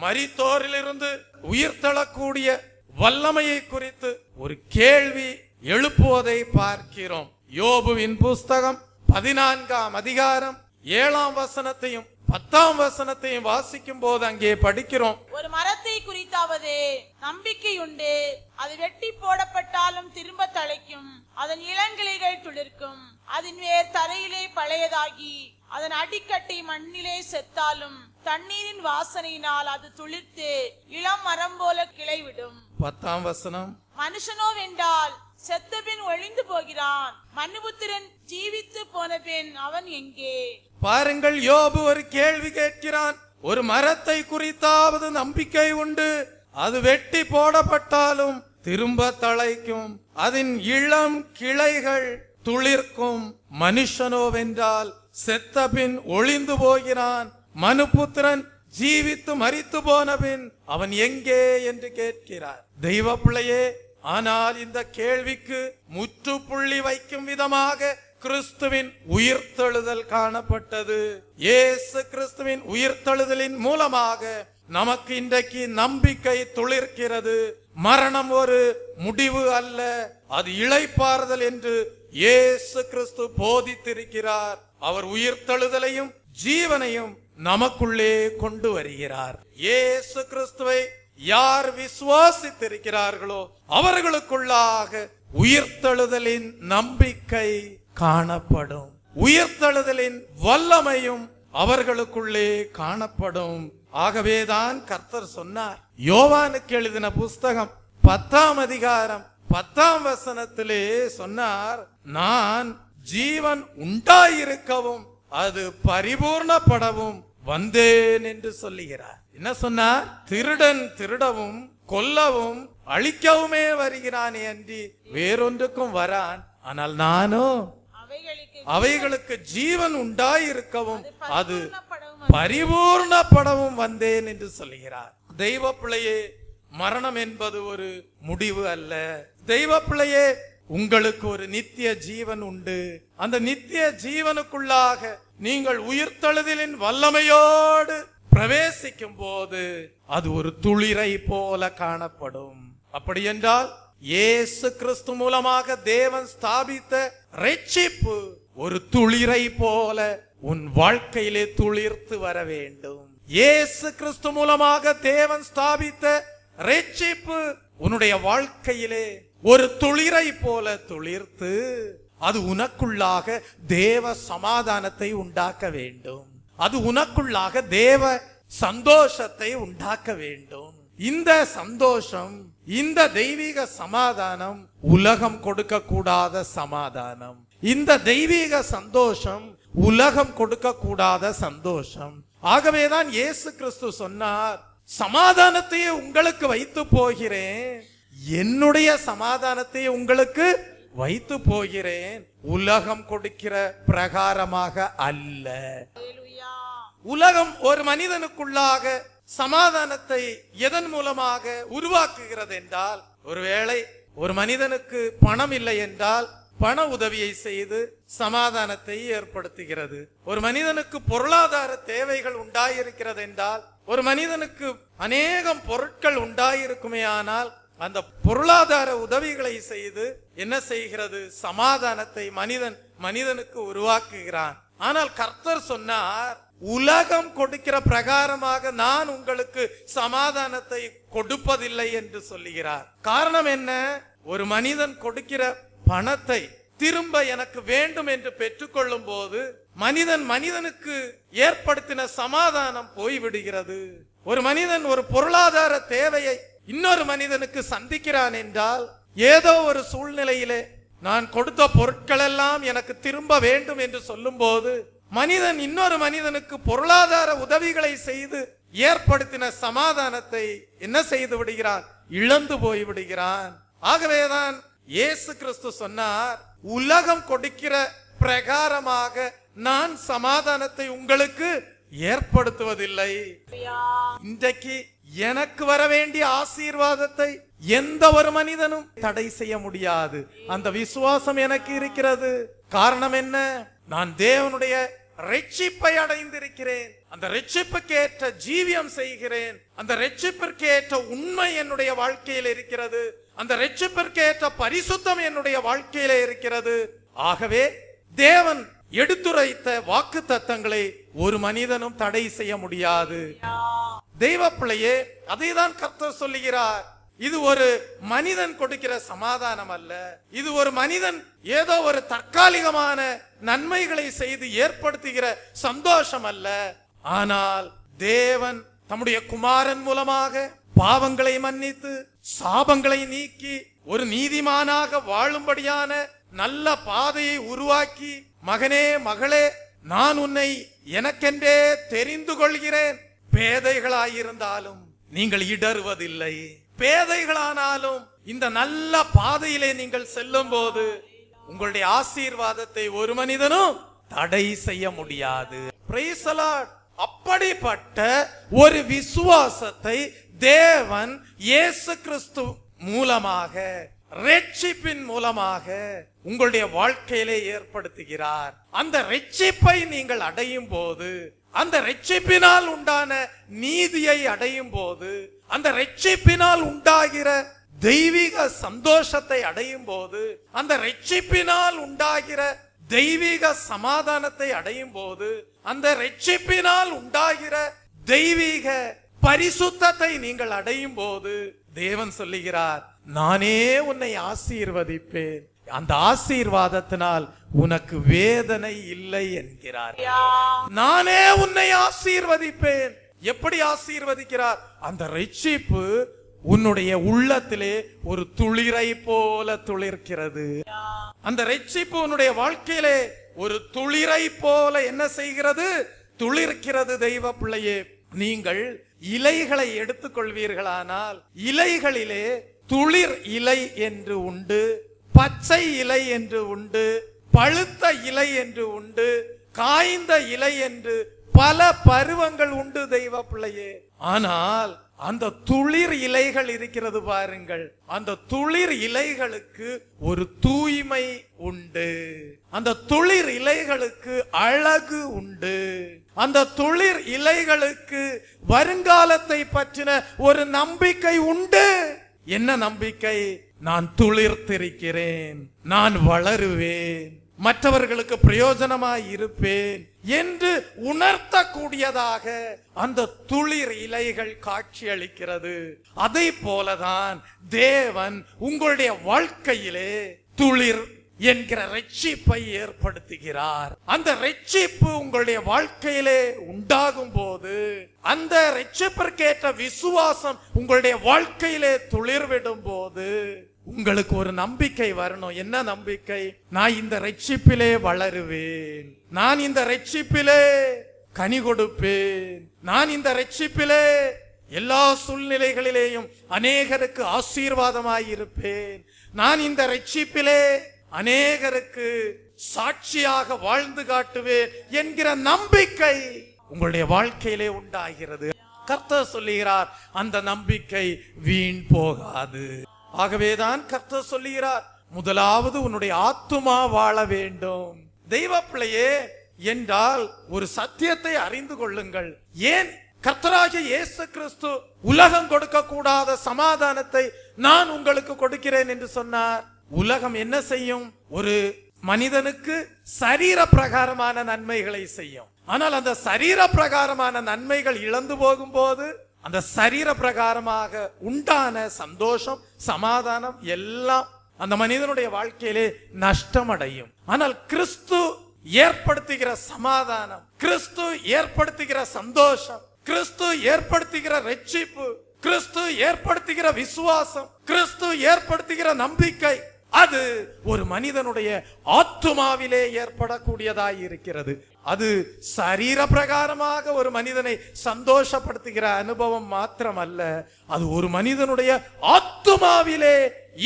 மரித்தோரிலிருந்து உயிர்த்தெழக்கூடிய வல்லமையை குறித்து ஒரு கேள்வி எழுப்புவதை பார்க்கிறோம். யோபுவின் புஸ்தகம் 14ஆம் அதிகாரம் 7ஆம் வசனத்தையும் 10ஆம் வசனத்தையும் வாசிக்கும் போது அங்கே படிக்கிறோம்,
ஒரு மரத்தை குறித்தாவது நம்பிக்கை உண்டு, அது வெட்டி போடப்பட்டாலும் திரும்ப தழைக்கும், அதன் இளங்கிளைகள் துளிர்க்கும், அதன் வேர் தரையிலே பழையதாகி அதன் அடிக்கட்டை மண்ணிலே செத்தாலும் தண்ணீரின் வாசனையினால் அது துளிர்த்து இளம் மரம் போல கிளைவிடும்.
10ஆம் வசனம்,
மனுஷனோ வென்றால் செத்தபின் ஒழிந்து போகிறான், மனுபுத்திரன் ஜீவித்து போன பின் அவன் எங்கே?
பாருங்கள், யோபு ஒரு கேள்வி கேட்கிறான். ஒரு மரத்தை குறித்தாவது நம்பிக்கை உண்டு, அது வெட்டி போடப்பட்டாலும் திரும்ப தழைக்கும், அதன் இளம் கிளைகள் துளிர்க்கும். மனுஷனோ வென்றால் செத்தபின் ஒளிந்து போகிறான், மனுபுத்திரன் ஜீவித்து மரித்து போன பின் அவன் எங்கே என்று கேட்கிறார். தெய்வ பிள்ளையே, ஆனால் இந்த கேள்விக்கு முற்றுப்புள்ளி வைக்கும் விதமாக கிறிஸ்துவின் உயிர்த்தெழுதல் காணப்பட்டது. இயேசு கிறிஸ்துவின் உயிர்த்தெழுதலின் மூலமாக நமக்கு இன்றைக்கு நம்பிக்கை துளிர்க்கிறது. மரணம் ஒரு முடிவு அல்ல, அது இளைப்பாறுதல் என்று இயேசு கிறிஸ்து போதித்திருக்கிறார். அவர் உயிர்த்தெழுதலையும் ஜீவனையும் நமக்குள்ளே கொண்டு வருகிறார். இயேசு கிறிஸ்துவை யார் விசுவாசித்திருக்கிறார்களோ அவர்களுக்குள்ளாக உயிர்த்தெழுதலின் நம்பிக்கை காணப்படும், உயிர்த்தெழுதலின் வல்லமையும் அவர்களுக்குள்ளே காணப்படும். ஆகவேதான் கர்த்தர் சொன்னார், யோவானுக்கு எழுதின புஸ்தகம் 10ஆம் அதிகாரம் 10ஆம் வசனத்திலே சொன்னார், நான் ஜீவன் உண்டாயிருக்கவும் அது பரிபூர்ணப்படவும் வந்தேன் என்று சொல்லுகிறார். என்ன சொன்னார்? திருடன் திருடவும் கொல்லவும் அழிக்கவுமே வருகிறானே அன்றி வேறொன்றுக்கும் வரான், ஆனால் நானோ அவைகளுக்கு ஜீவன் உண்டாயிருக்கவும் அது பரிபூர்ணப்படவும் வந்தேன் என்று சொல்லுகிறார். தெய்வ பிள்ளையே, மரணம் என்பது ஒரு முடிவு அல்ல. தெய்வ பிள்ளையே, உங்களுக்கு ஒரு நித்திய ஜீவன் உண்டு. அந்த நித்திய ஜீவனுக்குள்ளாக நீங்கள் உயிர்த்தெழுதலின் வல்லமையோடு பிரவேசிக்கும் போது அது ஒரு துளிரை போல காணப்படும். அப்படி என்றால் இயேசு கிறிஸ்து மூலமாக தேவன் ஸ்தாபித்த ரட்சிப்பு ஒரு துளிரை போல உன் வாழ்க்கையிலே துளிர்த்து வர வேண்டும். இயேசு கிறிஸ்து மூலமாக தேவன் ஸ்தாபித்த ரட்சிப்பு உன்னுடைய வாழ்க்கையிலே ஒரு துளிரை போல துளிர்த்து அது உனக்குள்ளாக தேவ சமாதானத்தை உண்டாக்க வேண்டும். அது உனக்குள்ளாக தேவ சந்தோஷத்தை உண்டாக்க வேண்டும். இந்த சந்தோஷம், இந்த தெய்வீக சமாதானம் உலகம் கொடுக்க கூடாத சமாதானம். இந்த தெய்வீக சந்தோஷம் உலகம் கொடுக்க கூடாத சந்தோஷம். ஆகவேதான் இயேசு கிறிஸ்து சொன்னார், சமாதானத்தையே உங்களுக்கு வைத்து போகிறேன், என்னுடைய சமாதானத்தை உங்களுக்கு வைத்து போகிறேன், உலகம் கொடுக்கிற பிரகாரமாக அல்ல. உலகம் ஒரு மனிதனுக்குள்ளாக சமாதானத்தை எதன் மூலமாக உருவாக்குகிறது என்றால், ஒருவேளை ஒரு மனிதனுக்கு பணம் இல்லை என்றால் பண உதவியை செய்து சமாதானத்தை ஏற்படுத்துகிறது. ஒரு மனிதனுக்கு பொருளாதார தேவைகள் உண்டாயிருக்கிறது என்றால், ஒரு மனிதனுக்கு அநேகம் பொருட்கள் உண்டாயிருக்குமே ஆனால் அந்த பொருளாதார உதவிகளை செய்து என்ன செய்கிறது? சமாதானத்தை மனிதனுக்கு உருவாக்குகிறான். ஆனால் கர்த்தர் சொன்னார், உலகம் கொடுக்கிற பிரகாரமாக நான் உங்களுக்கு சமாதானத்தை கொடுப்பதில்லை என்று சொல்லுகிறார். காரணம் என்ன? ஒரு மனிதன் கொடுக்கிற பணத்தை திரும்ப எனக்கு வேண்டும் என்று பெற்றுக்கொள்ளும் போது மனிதனுக்கு ஏற்படுத்தின சமாதானம் போய்விடுகிறது. ஒரு மனிதன் ஒரு பொருளாதார தேவையை இன்னொரு மனிதனுக்கு சந்திக்கிறான் என்றால், ஏதோ ஒரு சூழ்நிலையிலே நான் கொடுத்த பொருட்கள் எல்லாம் எனக்கு திரும்ப வேண்டும் என்று சொல்லும் போது மனிதன் இன்னொரு மனிதனுக்கு பொருளாதார உதவிகளை செய்து ஏற்படுத்தின சமாதானத்தை என்ன செய்து விடுகிறான்? இழந்து போய் விடுகிறான். ஆகவேதான் இயேசு கிறிஸ்து சொன்னார், உலகம் கொடுக்கிற பிரகாரமாக நான் சமாதானத்தை உங்களுக்கு ஏற்படுத்துவதில்லை. இன்றைக்கு எனக்கு வர வேண்டிய ஆசீர்வாதத்தை எந்த ஒரு மனிதனும் தடை செய்ய முடியாது. அந்த விசுவாசம் எனக்கு இருக்கிறது. காரணம் என்ன? நான் தேவனுடைய ரட்சிப்பை அடைந்திருக்கிறேன். அந்த ரட்சிப்புக்கு ஏற்ற ஜீவியம் செய்கிறேன். அந்த ரட்சிப்பிற்கு ஏற்ற உண்மை என்னுடைய வாழ்க்கையில் இருக்கிறது. அந்த ரட்சிப்பிற்கு ஏற்ற பரிசுத்தம் என்னுடைய வாழ்க்கையில இருக்கிறது. ஆகவே தேவன் எடுத்துரைத்த வாக்கு தத்தங்களை ஒரு மனிதனும் தடை செய்ய முடியாது. தெய்வ பிள்ளையே, அதைதான் கர்த்தர் சொல்லுகிறார். இது ஒரு மனிதன் கொடுக்கிற சமாதானம் அல்ல. இது ஒரு மனிதன் ஏதோ ஒரு தற்காலிகமான நன்மைகளை செய்து ஏற்படுத்துகிற சந்தோஷம் அல்ல. ஆனால் தேவன் தம்முடைய குமாரன் மூலமாக பாவங்களை மன்னித்து சாபங்களை நீக்கி ஒரு நீதிமானாக வாழும்படியான நல்ல பாதையை உருவாக்கி, மகனே மகளே, நான் உன்னை எனக்கென்றே தெரிந்து கொள்கிறேன். பேதைகளாயிருந்தாலும் நீங்கள் இடறுவதில்லை. பேதைகளானாலும் இந்த நல்ல பாதையிலே நீங்கள் செல்லும் போது உங்களுடைய ஆசீர்வாதத்தை ஒரு மனிதனும் தடை செய்ய முடியாது. Praise the Lord. அப்படிப்பட்ட ஒரு விசுவாசத்தை தேவன் இயேசு கிறிஸ்து மூலமாக, ரட்சிப்பின் மூலமாக உங்களுடைய வாழ்க்கையிலே ஏற்படுத்துகிறார். அந்த ரட்சிப்பை நீங்கள் அடையும் போது, அந்த ரட்சிப்பினால் உண்டான நீதியை அடையும் போது, அந்த ரட்சிப்பினால் உண்டாகிற தெய்வீக சந்தோஷத்தை அடையும் போது, அந்த ரட்சிப்பினால் உண்டாகிற தெய்வீக சமாதானத்தை அடையும் போது, அந்த ரட்சிப்பினால் உண்டாகிற தெய்வீக பரிசுத்தத்தை நீங்கள் அடையும் போது தேவன் சொல்லுகிறார், நானே உன்னை ஆசீர்வதிப்பேன். அந்த ஆசீர்வாதத்தினால் உனக்கு வேதனை இல்லை என்கிறார். நானே உன்னை ஆசீர்வதிப்பேன். எப்படி ஆசீர்வதிக்கிறார்? அந்த ரட்சிப்பு உன்னுடைய உள்ளத்திலே ஒரு துளிரை போல துளிர்க்கிறது. அந்த ரட்சிப்பு உன்னுடைய வாழ்க்கையிலே ஒரு துளிரை போல என்ன செய்கிறது? துளிர்க்கிறது. தெய்வ பிள்ளையே, நீங்கள் இலைகளை எடுத்துக்கொள்வீர்களானால் இலைகளிலே துளிர் இலை என்று உண்டு, பச்சை இலை என்று உண்டு, பழுத்த இலை என்று உண்டு, காய்ந்த இலை என்று பல பருவங்கள் உண்டு தெய்வ பிள்ளையே. ஆனால் அந்த துளிர் இலைகள் இருக்கிறது பாருங்கள், அந்த துளிர் இலைகளுக்கு ஒரு தூய்மை உண்டு. அந்த துளிர் இலைகளுக்கு அழகு உண்டு. அந்த துளிர் இலைகளுக்கு வருங்காலத்தை பற்றின ஒரு நம்பிக்கை உண்டு. என்ன நம்பிக்கை? நான் துளிர்த்திருக்கிறேன், நான் வளருவேன், மற்றவர்களுக்கு பிரயோஜனமாய் இருப்பேன் என்று உணர்த்தக்கூடியதாக அந்த துளிர் இலைகள் காட்சி அளிக்கிறது. அதை போலதான் தேவன் உங்களுடைய வாழ்க்கையிலே துளிர் என்கிற ரட்சிப்பை ஏற்படுத்துகிறார். அந்த ரட்சிப்பு உங்களுடைய வாழ்க்கையிலே உண்டாகும் போது, அந்த ரட்சிப்பிற்கேற்ற விசுவாசம் உங்களுடைய வாழ்க்கையிலே துளிர்விடும் போது உங்களுக்கு ஒரு நம்பிக்கை வரணும். என்ன நம்பிக்கை? நான் இந்த ரட்சிப்பிலே வளருவேன், நான் இந்த ரட்சிப்பிலே கனி கொடுப்பேன், நான் இந்த ரட்சிப்பிலே எல்லா சூழ்நிலைகளிலேயும் அநேகருக்கு ஆசீர்வாதமாய் இருப்பேன், நான் இந்த ரட்சிப்பிலே அநேகருக்கு சாட்சியாக வாழ்ந்து காட்டுவேன் என்கிற நம்பிக்கை உங்களுடைய வாழ்க்கையிலே உண்டாகிறது. கர்த்தர் சொல்லுகிறார், அந்த நம்பிக்கை வீண் போகாது. ஆகவேதான் கர்த்தர் சொல்லுகிறார், முதலாவது உன்னுடைய ஆத்துமா வாழ வேண்டும். தெய்வ பிள்ளையே என்றால் ஒரு சத்தியத்தை அறிந்து கொள்ளுங்கள். ஏன் கர்த்தராகிய இயேசு கிறிஸ்து உலகம் கொடுக்க கூடாத சமாதானத்தை நான் உங்களுக்கு கொடுக்கிறேன் என்று சொன்னார்? உலகம் என்ன செய்யும்? ஒரு மனிதனுக்கு சரீர பிரகாரமான நன்மைகளை செய்யும். ஆனால் அந்த சரீர பிரகாரமான நன்மைகள் இழந்து போகும் போது அந்த சரீர பிரகாரமாக உண்டான சந்தோஷம், சமாதானம் எல்லாம் அந்த மனிதனுடைய வாழ்க்கையிலே நஷ்டம் அடையும். ஆனால் கிறிஸ்து ஏற்படுத்துகிற சமாதானம், கிறிஸ்து ஏற்படுத்துகிற சந்தோஷம், கிறிஸ்து ஏற்படுத்துகிற ரட்சிப்பு, கிறிஸ்து ஏற்படுத்துகிற விசுவாசம், கிறிஸ்து ஏற்படுத்துகிற நம்பிக்கை, அது ஒரு மனிதனுடைய ஆத்துமாவிலே ஏற்படக்கூடியதாய் இருக்கிறது. அது சரீர பிரகாரமாக ஒரு மனிதனை சந்தோஷப்படுத்துகிற அனுபவம் மாத்திரமல்ல, அது ஒரு மனிதனுடைய ஆத்துமாவிலே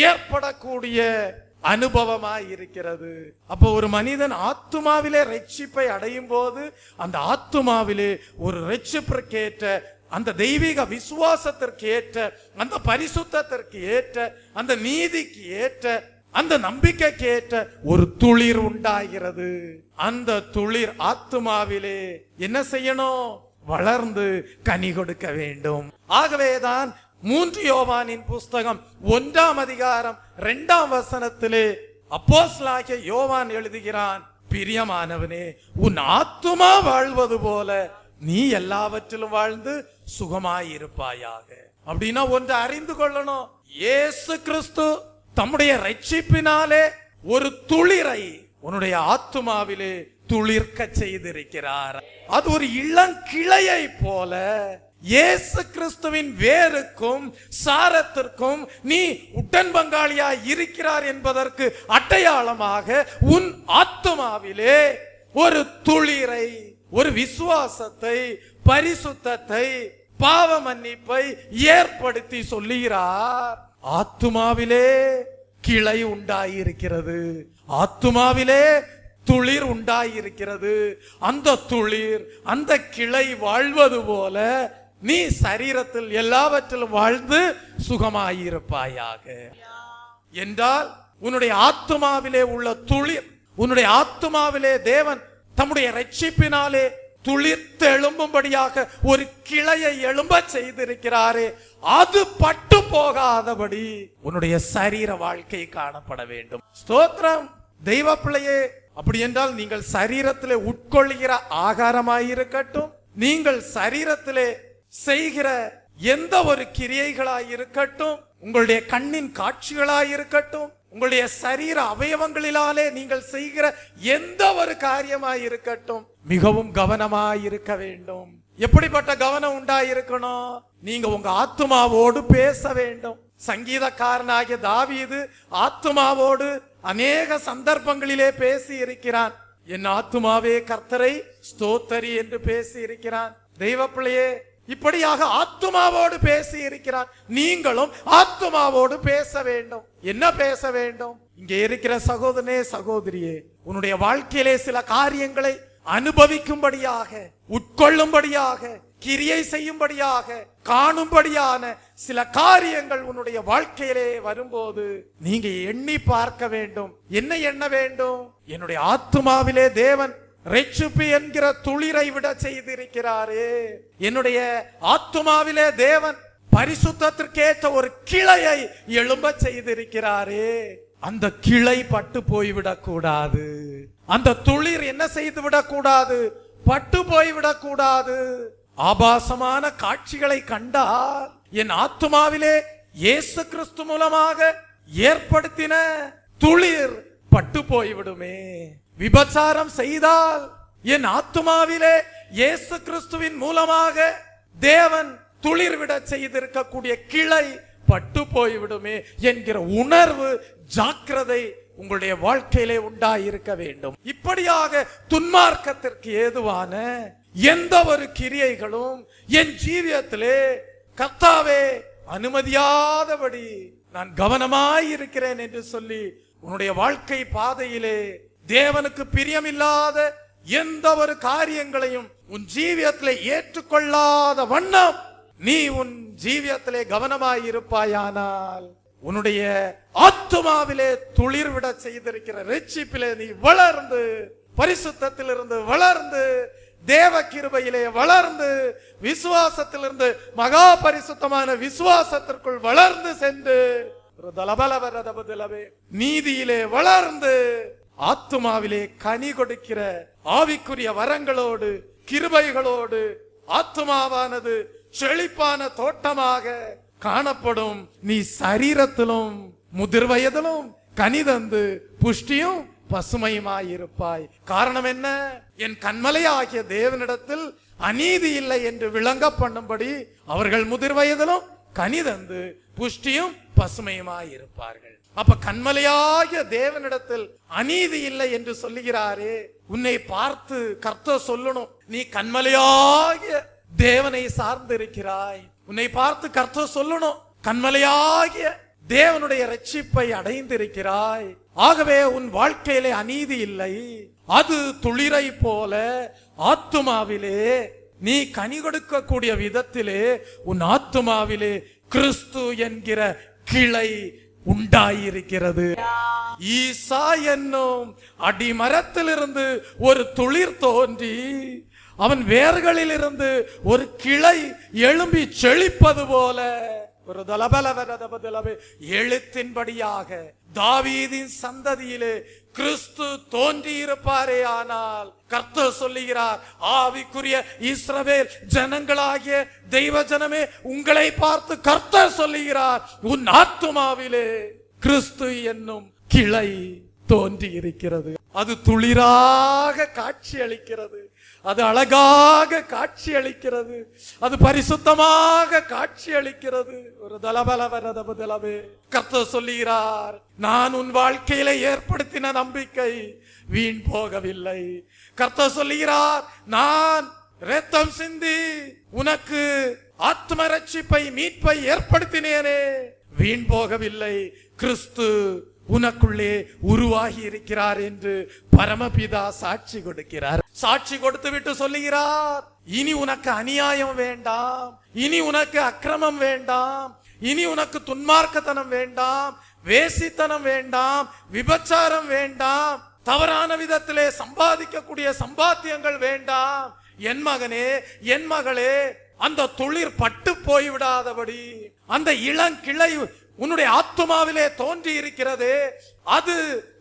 ஏற்படக்கூடிய அனுபவமாய் இருக்கிறது. அப்போ ஒரு மனிதன் ஆத்துமாவிலே ரட்சிப்பை அடையும் போது அந்த ஆத்துமாவிலே ஒரு ரட்சிப்பிற்கேற்ற, அந்த தெய்வீக விசுவாசத்திற்கு ஏற்ற, அந்த பரிசுத்தத்திற்கு ஏற்ற, அந்த நீதிக்கு ஏற்ற, அந்த நம்பிக்கைக்கு ஏற்ற ஒரு துளிர் உண்டாகிறது. அந்த துளிர் ஆத்துமாவிலே என்ன செய்யணும்? வளர்ந்து கனி கொடுக்க வேண்டும். ஆகவேதான் 3 யோவானின் புஸ்தகம் 1ஆம் அதிகாரம் 2ஆம் வசனத்திலே அப்போஸ்தலனாகிய யோவான் எழுதுகிறான், பிரியமானவனே, உன் ஆத்துமா வாழ்வது போல நீ எல்லாவற்றிலும் வாழ்ந்து சுகமாயிருப்பாயாக. அப்படின்னா ஒன்று அறிந்து கொள்ளணும், இயேசு கிறிஸ்து தம்முடைய ரட்சிப்பினாலே ஒரு துளிரை உன்னுடைய ஆத்துமாவிலே துளிர்க்க செய்திருக்கிறார். அது ஒரு இளங்கிளையை போல இயேசு கிறிஸ்துவின் வேருக்கும் சாரத்திற்கும் நீ உடன் பங்காளியா இருக்கிறார் என்பதற்கு அடையாளமாக உன் ஆத்துமாவிலே ஒரு துளிரை, ஒரு விசுவாசத்தை, பரிசுத்தத்தை, பாவ மன்னிப்பை ஏற்படுத்தி சொல்லுகிறார். ஆத்துமாவிலே கிளை உண்டாயிருக்கிறது, ஆத்துமாவிலே துளிர் உண்டாயிருக்கிறது. அந்த துளிர், அந்த கிளை வாழ்வது போல நீ சரீரத்தில் எல்லாவற்றிலும் வாழ்ந்து சுகமாயிருப்பாயாக என்றால், உன்னுடைய ஆத்துமாவிலே உள்ள துளிர், உன்னுடைய ஆத்துமாவிலே தேவன் தம்முடைய ரட்சிப்பினாலே துளிர்த்து எழும்பும்படியாக ஒரு கிளையை எழும்ப செய்திருக்கிறாரே, அது பட்டு போகாதபடி உன்னுடைய சரீர வாழ்க்கை காணப்பட வேண்டும். ஸ்தோத்திரம். தெய்வ பிள்ளையே, அப்படி என்றால் நீங்கள் சரீரத்திலே உட்கொள்கிற ஆகாரமாயிருக்கட்டும், நீங்கள் சரீரத்திலே செய்கிற எந்த ஒரு கிரியைகளாயிருக்கட்டும், உங்களுடைய கண்ணின் காட்சிகளாயிருக்கட்டும், உங்களுடைய சரீர அவயவங்களிலாலே நீங்கள் செய்கிற எந்த ஒரு காரியமாயிருக்கட்டும், மிகவும் கவனமாயிருக்க வேண்டும். எப்படிப்பட்ட கவனம் உண்டாயிருக்கணும்? நீங்க உங்க ஆத்துமாவோடு பேச வேண்டும். சங்கீதக்காரனாகிய தாவீது ஆத்துமாவோடு அநேக சந்தர்ப்பங்களிலே பேசி இருக்கிறான். என் ஆத்துமாவே கர்த்தரை ஸ்தோத்தரி என்று பேசி இருக்கிறான். தெய்வ பிள்ளையே, இப்படியாக ஆத்துமாவோடு பேசி இருக்கிறான். நீங்களும் ஆத்துமாவோடு பேச வேண்டும். என்ன பேச வேண்டும்? இங்கே இருக்கிற சகோதரனே, சகோதரியே, உன்னுடைய வாழ்க்கையிலே சில காரியங்களை அனுபவிக்கும்படியாக, உட்கொள்ளும்படியாக, கிரியை செய்யும்படியாக, காணும்படியான சில காரியங்கள் உன்னுடைய வாழ்க்கையிலே வரும்போது நீங்க எண்ணி பார்க்க வேண்டும். என்ன எண்ண வேண்டும்? என்னுடைய ஆத்துமாவிலே தேவன் ரட்சிப்பு என்கிற துளிரை விட செய்திருக்கிறாரே, என்னுடைய ஆத்துமாவிலே தேவன் பரிசுத்தத்திற்கேற்ற ஒரு கிளையை எழும்ப செய்திருக்கிறாரே, அந்த கிளை பட்டு போய்விடக் கூடாது. அந்த துளிர் என்ன செய்து விடக்கூடாது? பட்டு போய்விடக் கூடாது. ஆபாசமான காட்சிகளை கண்டால் என் ஆத்துமாவிலே இயேசு கிறிஸ்து மூலமாக ஏற்படுத்தின துளிர் பட்டு போய்விடுமே. விபச்சாரம் செய்தால் என் ஆத்துமாவிலே இயேசு கிறிஸ்துவின் மூலமாக தேவன் துளிர் விட செய்திருக்கக்கூடிய கிளை பட்டு போய்விடுமே என்கிற உணர்வு, ஜாக்கிரதை உங்களுடைய வாழ்க்கையிலே உண்டாயிருக்க வேண்டும். இப்படியாக துன்மார்க்கத்திற்கு ஏதுவான எந்த ஒரு கிரியைகளும் என் ஜீவியத்திலே கர்த்தாவே அனுமதியாதபடி நான் கவனமாயிருக்கிறேன் என்று சொல்லி உன்னுடைய வாழ்க்கை பாதையிலே தேவனுக்கு பிரியமில்லாத எந்த ஒரு காரியங்களையும் உன் ஜீவியத்திலே ஏற்றுக்கொள்ளாத வண்ணம் நீ உன் ஜீவியத்திலே கவனமாயிருப்பாயானால் உன்னுடைய ஆத்துமாவிலே துளிர் விட செய்திருக்கிற ரட்சிப்பிலே நீ வளர்ந்து, பரிசுத்தத்திலிருந்து வளர்ந்து, தேவ கிருபையிலே வளர்ந்து, விசுவாசத்திலிருந்து மகா பரிசுத்தமான விசுவாசத்திற்குள் வளர்ந்து சென்று நீதியிலே வளர்ந்து ஆத்துமாவிலே கனி கொடுக்கிற ஆவிக்குரிய வரங்களோடு, கிருபைகளோடு ஆத்துமாவானது செழிப்பான தோட்டமாக காணப்படும். நீ சரீரத்திலும் முதிர் வயதிலும் கனி தந்து புஷ்டியும் பசுமையுமாயிருப்பாய். காரணம் என்ன? என் கன்மலையாகிய தேவனிடத்தில் அநீதி இல்லை என்று விளங்க பண்ணும்படி அவர்கள் முதிர் வயதிலும் கனி தந்து புஷ்டியும் பசுமையுமாயிருப்பார்கள். அப்ப கன்மலையாகிய தேவனிடத்தில் அநீதி இல்லை என்று சொல்லுகிறாரே, உன்னை பார்த்து கர்த்தர் சொல்லணும், நீ கன்மலையாகிய தேவனை சார்ந்து இருக்கிறாய். உன்னை பார்த்து கர்த்தர் சொல்லணும், கன்மலையாகிய தேவனுடைய ரட்சிப்பை அடைந்திருக்கிறாய். ஆகவே உன் வாழ்க்கையிலே அநீதி இல்லை. அது துளிரை போல ஆத்துமாவிலே நீ கனி கொடுக்கக்கூடிய விதத்திலே உன் ஆத்துமாவிலே கிறிஸ்து என்கிற கிளை உண்டாயிருக்கிறது. ஈசா என்னும் அடிமரத்திலிருந்து ஒரு துளிர் தோன்றி அவன் வேர்களில் இருந்து ஒரு கிளை எழும்பி செழிப்பது போல ஒரு எழுத்தின்படியாக தாவீதின் சந்ததியிலே கிறிஸ்து தோன்றி இருப்பாரே. ஆனால் கர்த்தர் சொல்லுகிறார், ஆவிக்குரிய இஸ்ரவேல் ஜனங்களாகிய தெய்வ ஜனமே, உங்களை பார்த்து கர்த்தர் சொல்லுகிறார், உன் ஆத்துமாவிலே கிறிஸ்து என்னும் கிளை தோன்றி இருக்கிறது. அது துளிராக காட்சி அளிக்கிறது, அது அழகாக காட்சி அளிக்கிறது, அது பரிசுத்தமாக காட்சி அளிக்கிறது. ஒரு தலபலவே கர்த்தர் சொல்லுகிறார், நான் உன் வாழ்க்கையில ஏற்படுத்தின நம்பிக்கை வீண் போகவில்லை. கர்த்தர் சொல்லுகிறார், நான் இரத்தம் சிந்தி உனக்கு ஆத்ம ரட்சிப்பை மீட்பை ஏற்படுத்தினேனே, வீண் போகவில்லை. கிறிஸ்து உனக்குள்ளே உருவாகி இருக்கிறார் என்று பரமபிதா சாட்சி கொடுக்கிறார். சாட்சி கொடுத்து விட்டு சொல்லுகிறார், இனி உனக்கு அநியாயம் வேண்டாம், இனி உனக்கு அக்கிரமம் வேண்டாம், இனி உனக்கு துன்மார்க்கத்தனம் வேண்டாம், வேசித்தனம் வேண்டாம், விபச்சாரம் வேண்டாம், தவறான விதத்திலே சம்பாதிக்கக்கூடிய சம்பாத்தியங்கள் வேண்டாம். என் மகனே, என் மகளே, அந்த துளிர் பட்டு போய்விடாதபடி, அந்த இளங்கிளை உன்னுடைய ஆத்துமாவிலே தோன்றி இருக்கிறது, அது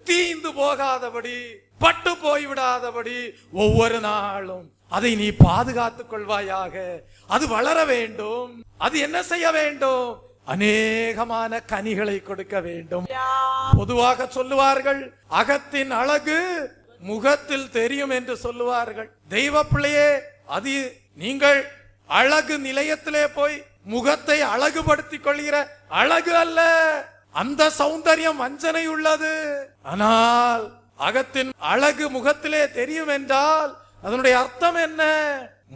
தீந்து போகாதபடி, பட்டு போய்விடாதபடி ஒவ்வொரு நாளும் அதை நீ பாதுகாத்துக் கொள்வாயாக. அது வளர வேண்டும். அது என்ன செய்ய வேண்டும்? அநேகமான கனிகளை கொடுக்க வேண்டும். பொதுவாக சொல்லுவார்கள், அகத்தின் அழகு முகத்தில் தெரியும் என்று சொல்லுவார்கள். தெய்வ பிள்ளையே, அது நீங்கள் அழகு நிலையத்திலே போய் முகத்தை அழகுபடுத்திக் கொள்கிற அழகு அல்ல. அந்த சௌந்தரியம் வஞ்சனை உள்ளது. ஆனால் அகத்தின் அழகு முகத்திலே தெரியும் என்றால் அதனுடைய அர்த்தம் என்ன?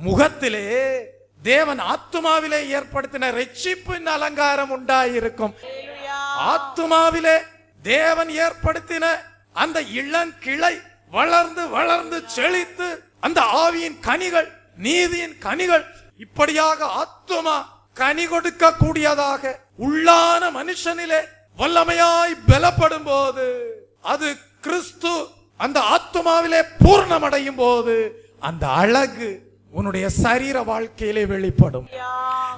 முகத்திலே தேவன் ஆத்துமாவிலே ஏற்படுத்தின ரட்சிப்பின் அலங்காரம் உண்டாயிருக்கும். ஆத்துமாவிலே தேவன் ஏற்படுத்தின அந்த இளங்கிளை வளர்ந்து வளர்ந்து செழித்து அந்த ஆவியின் கனிகள், நீதியின் கனிகள், இப்படியாக ஆத்துமா கனி கொடுக்க கூடியதாக உள்ளான மனுஷனிலே வல்லமையாய் பலப்படும் போது, அது கிறிஸ்து அந்த ஆத்துமாவிலே பூர்ணமடையும் போது அந்த அழகு உன்னுடைய சரீர வாழ்க்கையிலே வெளிப்படும்.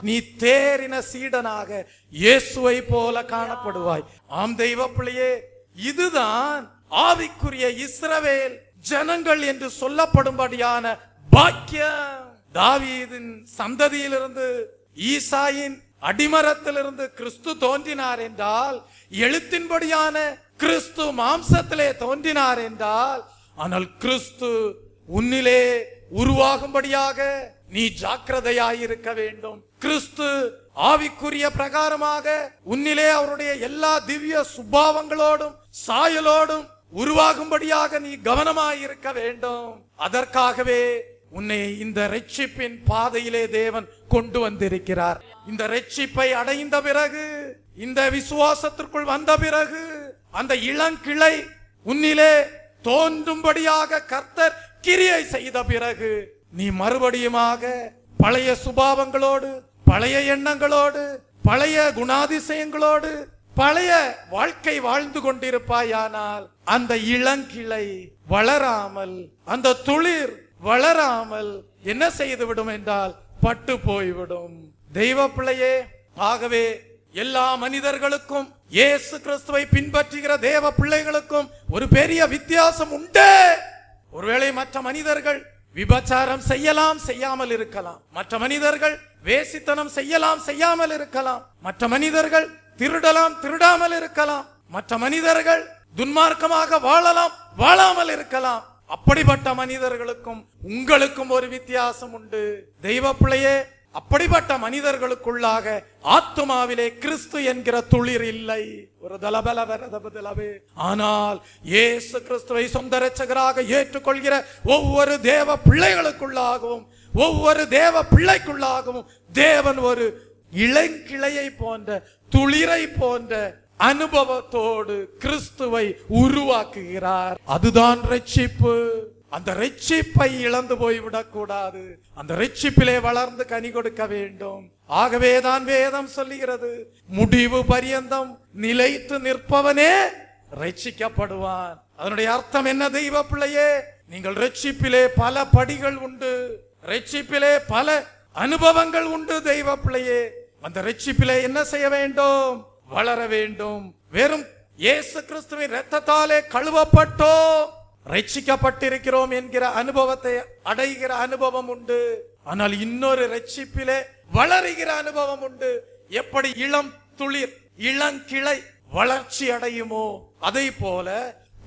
நீ தேறின சீடனாக இயேசுவை போல காணப்படுவாய். ஆம் தெய்வ பிள்ளையே, இதுதான் ஆவிக்குரிய இஸ்ரவேல் ஜனங்கள் என்று சொல்லப்படும்படியான பாக்கியம். தாவீதின் சந்ததியிலிருந்து, ஈசாயின் அடிமரத்திலிருந்து கிறிஸ்து தோன்றினார் என்றால், எழுத்தின்படியான கிறிஸ்து மாம்சத்திலே தோன்றினார் என்றால், ஆனால் கிறிஸ்து உன்னிலே உருவாகும்படியாக நீ ஜாக்கிரதையாயிருக்க வேண்டும். கிறிஸ்து ஆவிக்குரிய பிரகாரமாக உன்னிலே அவருடைய எல்லா திவ்ய சுபாவங்களோடும் சாயலோடும் உருவாகும்படியாக நீ கவனமாயிருக்க வேண்டும். அதற்காகவே உன்னை இந்த ரட்சிப்பின் பாதையிலே தேவன் கொண்டு வந்திருக்கிறார். இந்த ரட்சிப்பை அடைந்த பிறகு, இந்த விசுவாசத்திற்குள் வந்த பிறகு, அந்த இளங்கிளை உன்னிலே தோன்றும்படியாக கர்த்தர் கிரியை செய்த பிறகு, நீ மறுபடியுமாக பழைய சுபாவங்களோடு, பழைய எண்ணங்களோடு, பழைய குணாதிசயங்களோடு, பழைய வாழ்க்கை வாழ்ந்து கொண்டிருப்பாயானால் அந்த இளங்கிளை வளராமல், அந்த துளிர் வளராமல் என்ன செய்துவிடும் என்றால் பட்டு போய்விடும். தெய்வ பிள்ளையே, ஆகவே எல்லா மனிதர்களுக்கும், இயேசு கிறிஸ்துவை பின்பற்றுகிற தேவ பிள்ளைகளுக்கும் ஒரு பெரிய வித்தியாசம் உண்டு. ஒருவேளை மற்ற மனிதர்கள் விபச்சாரம் செய்யலாம், செய்யாமல் இருக்கலாம். மற்ற மனிதர்கள் வேசித்தனம் செய்யலாம், செய்யாமல் இருக்கலாம். மற்ற மனிதர்கள் திருடலாம், திருடாமல் இருக்கலாம். மற்ற மனிதர்கள் துன்மார்க்கமாக வாழலாம், வாழாமல் இருக்கலாம். அப்படிப்பட்ட மனிதர்களுக்கும் உங்களுக்கும் ஒரு வித்தியாசம் உண்டு. தெய்வ பிள்ளையே, அப்படிப்பட்ட மனிதர்களுக்குள்ளாக ஆத்துமாவிலே கிறிஸ்து என்கிற துளிர் இல்லை. ஒரு தலபலவே. ஆனால் இயேசு கிறிஸ்துவை சொந்த இரட்சகராக ஏற்றுக்கொள்கிற ஒவ்வொரு தேவ பிள்ளைகளுக்குள்ளாகவும் ஒவ்வொரு தேவ பிள்ளைக்குள்ளாகவும் தேவன் ஒரு இளங்கிளையை போன்ற துளிரை போன்ற அனுபவத்தோடு கிறிஸ்துவை உருவாக்குகிறார். அதுதான் ரட்சிப்பு. அந்த ரட்சிப்பை இழந்து போய்விடக் கூடாது. அந்த ரட்சிப்பிலே வளர்ந்து கனி கொடுக்க வேண்டும். ஆகவேதான் வேதம் சொல்லுகிறது, முடிவு பரியந்தம் நிலைத்து நிற்பவனே ரட்சிக்கப்படுவான். அதனுடைய அர்த்தம் என்ன தெய்வ பிள்ளையே? நீங்கள் ரட்சிப்பிலே பல படிகள் உண்டு, ரட்சிப்பிலே பல அனுபவங்கள் உண்டு தெய்வ பிள்ளையே. அந்த ரட்சிப்பிலே என்ன செய்ய வேண்டும்? வளர வேண்டும். வெறும் இயேசு கிறிஸ்துவின் இரத்தத்தாலே கழுவப்பட்டோ ரட்சிக்கப்பட்டிருக்கிறோம் என்கிற அனுபவத்தை அடைகிற அனுபவம் உண்டு. ஆனால் இன்னொரு ரட்சிப்பிலே வளருகிற அனுபவம் உண்டு. எப்படி இளம் துளிர் இளங்கிளை வளர்ச்சி அடையுமோ அதை போல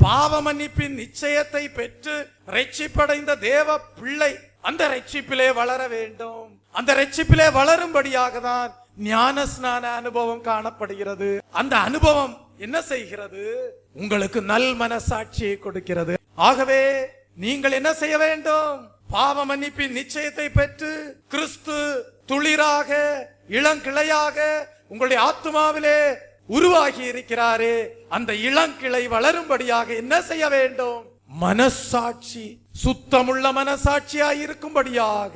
பாவ மன்னிப்பின் நிச்சயத்தை பெற்று ரட்சிப்படைந்த தேவ பிள்ளை அந்த ரட்சிப்பிலே வளர வேண்டும். அந்த ரட்சிப்பிலே வளரும்படியாக தான் ஞான ஸ்நான அனுபவம் காணப்படுகிறது. அந்த அனுபவம் என்ன செய்கிறது? உங்களுக்கு நல் மனசாட்சியை கொடுக்கிறது. ஆகவே நீங்கள் என்ன செய்ய வேண்டும்? பாவ மன்னிப்பின் நிச்சயத்தை பெற்று கிறிஸ்து துளிராக இளங்கிளையாக உங்களுடைய ஆத்துமாவிலே உருவாகி இருக்கிறாரே, அந்த இளங்கிளை வளரும்படியாக என்ன செய்ய வேண்டும்? மனசாட்சி சுத்தமுள்ள மனசாட்சியாய் இருக்கும்படியாக,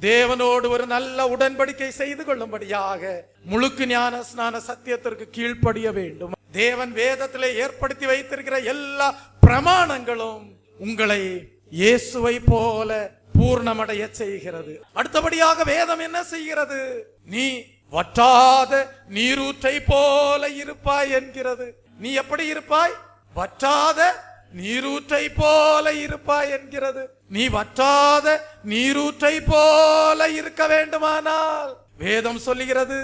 தேவனோடு ஒரு நல்ல உடன்படிக்கை செய்து கொள்ளும்படியாக முழுக்கு ஞான ஸ்நான சத்தியத்திற்கு கீழ்ப்படிய வேண்டும். தேவன் வேதத்திலே ஏற்படுத்தி வைத்திருக்கிற எல்லா பிரமாணங்களும் உங்களை இயேசுவை போல பூர்ணமடைய செய்கிறது. அடுத்தபடியாக வேதம் என்ன செய்கிறது? நீ வற்றாத நீரூற்றை போல இருப்பாய் என்கிறது. நீ எப்படி இருப்பாய்? வற்றாத நீரூற்றை போல இருப்பாய் என்கிறது. நீ வற்றாத நீரூற்றை போல இருக்க வேண்டுமானால் வேதம் சொல்லுகிறது,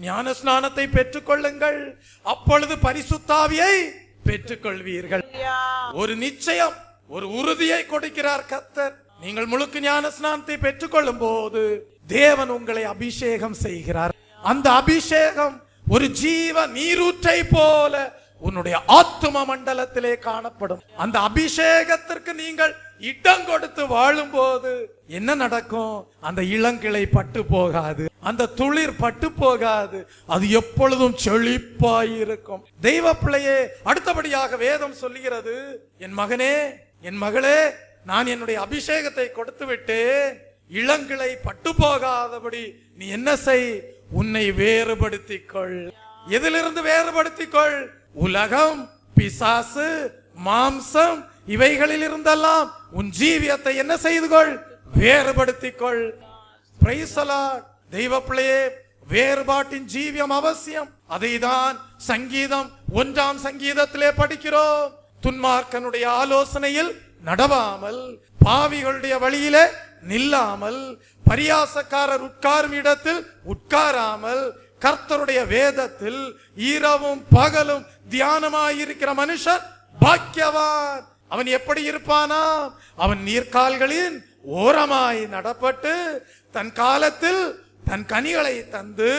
ஞான ஸ்நானத்தை பெற்றுக் கொள்ளுங்கள், அப்பொழுது பரிசுத்தாவியை பெற்றுக் கொள்வீர்கள். ஒரு நிச்சயம், ஒரு உறுதியை கொடுக்கிறார் கர்த்தர். நீங்கள் முழுக்கு ஞான ஸ்நானத்தை பெற்றுக் கொள்ளும் போது தேவன் உங்களை அபிஷேகம் செய்கிறார். அந்த அபிஷேகம் ஒரு ஜீவ நீரூற்றை போல உன்னுடைய ஆத்தும மண்டலத்திலே காணப்படும். அந்த அபிஷேகத்திற்கு நீங்கள் இடம் கொடுத்து வாழும் போது என்ன நடக்கும்? அந்த இளங்கிளை பட்டு போகாது, அந்த துளிர் பட்டு போகாது, அது எப்பொழுதும் செழிப்பாயிருக்கும். தெய்வ பிள்ளையே, அடுத்தபடியாக வேதம் சொல்லுகிறது, என் மகனே என் மகளே, நான் என்னுடைய அபிஷேகத்தை கொடுத்து விட்டு இளங்கிளை பட்டு போகாதபடி நீ என்ன செய்? உன்னை வேறுபடுத்திக் கொள். எதிலிருந்து வேறுபடுத்திக் கொள்? உலகம், பிசாசு, மாம்சம், இவைகளில் இருந்தெல்லாம் உன் ஜீவியத்தை என்ன செய்து கொள்? வேறுபடுத்திக் கொள். Praise the Lord. தெய்வ பிள்ளையே, வேறுபாட்டின் ஜீவியம் அவசியம். அதைதான் சங்கீதம் 1ஆம் சங்கீதத்திலே படிக்கிறோம். துன்மார்க்கனுடைய ஆலோசனையில் நடவாமல், பாவிகளுடைய வழியிலே நில்லாமல், பரியாசக்காரர் உட்காரும் இடத்தில் உட்காராமல், கர்த்தருடைய வேதத்தில் இரவும் பகலும் தியானமாயிருக்கிற மனுஷன் பாக்கியவான். அவன் எப்படி இருப்பானா? அவன் நீர்க்கால்களின் ஓரமாய் நடப்பட்டு தன் காலத்தில் தன் கனிகளை தந்து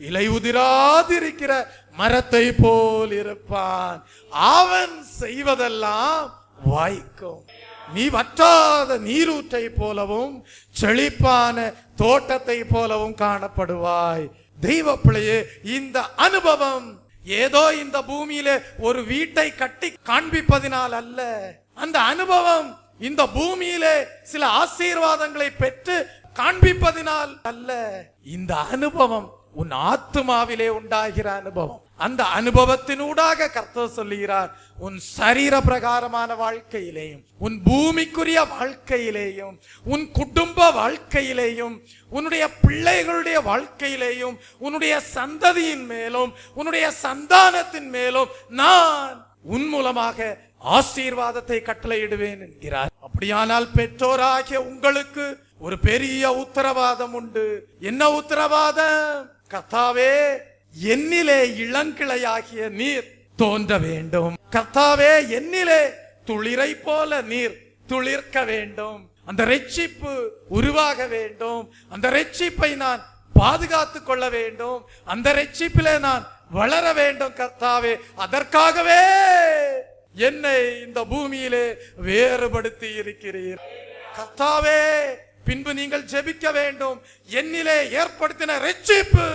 இலை உதிராதிருக்கிற மரத்தை போல் இருப்பான். அவன் செய்வதெல்லாம் வாய்க்கும். நீ வற்றாத நீரூற்றை போலவும் செழிப்பான தோட்டத்தை போலவும் காணப்படுவாய். தெய்வ பிள்ளையே, இந்த அனுபவம் ஏதோ இந்த பூமியிலே ஒரு வீட்டை கட்டி காண்பிப்பதினால் அல்ல. அந்த அனுபவம் இந்த பூமியிலே சில ஆசீர்வாதங்களை பெற்று காண்பிப்பதினால் அல்ல. இந்த அனுபவம் உன் ஆத்துமாவிலே உண்டாகிற அனுபவம். அந்த அனுபவத்தினூடாக கர்த்தர் சொல்லுகிறார், உன் சரீர பிரகாரமான வாழ்க்கையிலேயும், உன் பூமிக்குரிய வாழ்க்கையிலேயும், உன் குடும்ப வாழ்க்கையிலேயும், உன்னுடைய பிள்ளைகளுடைய வாழ்க்கையிலேயும், உன்னுடைய சந்ததியின் மேலும், உன்னுடைய சந்தானத்தின் மேலும் நான் உன் மூலமாக ஆசீர்வாதத்தை கட்டளையிடுவேன் என்கிறார். அப்படியானால் பெற்றோராகிய உங்களுக்கு ஒரு பெரிய உத்தரவாதம் உண்டு. என்ன உத்தரவாதம்? கர்த்தாவே, என்னிலே இளங்கிளையாகிய நீர் தோன்ற வேண்டும். கர்த்தாவே, என்னிலே துளிரை போல நீர் துளிர்க்க வேண்டும். அந்த ரட்சிப்பு உருவாக வேண்டும். அந்த ரட்சிப்பை நான் பாதுகாத்துக் கொள்ள வேண்டும். அந்த ரட்சிப்பிலே நான் வளர வேண்டும். கர்த்தாவே, அதற்காகவே என்னை இந்த பூமியிலே வேறுபடுத்தி இருக்கிறீர். கர்த்தாவே, பின்பு நீங்கள் ஜெபிக்க வேண்டும். என்னிலே ஏற்படுத்தின ரட்சிப்பு,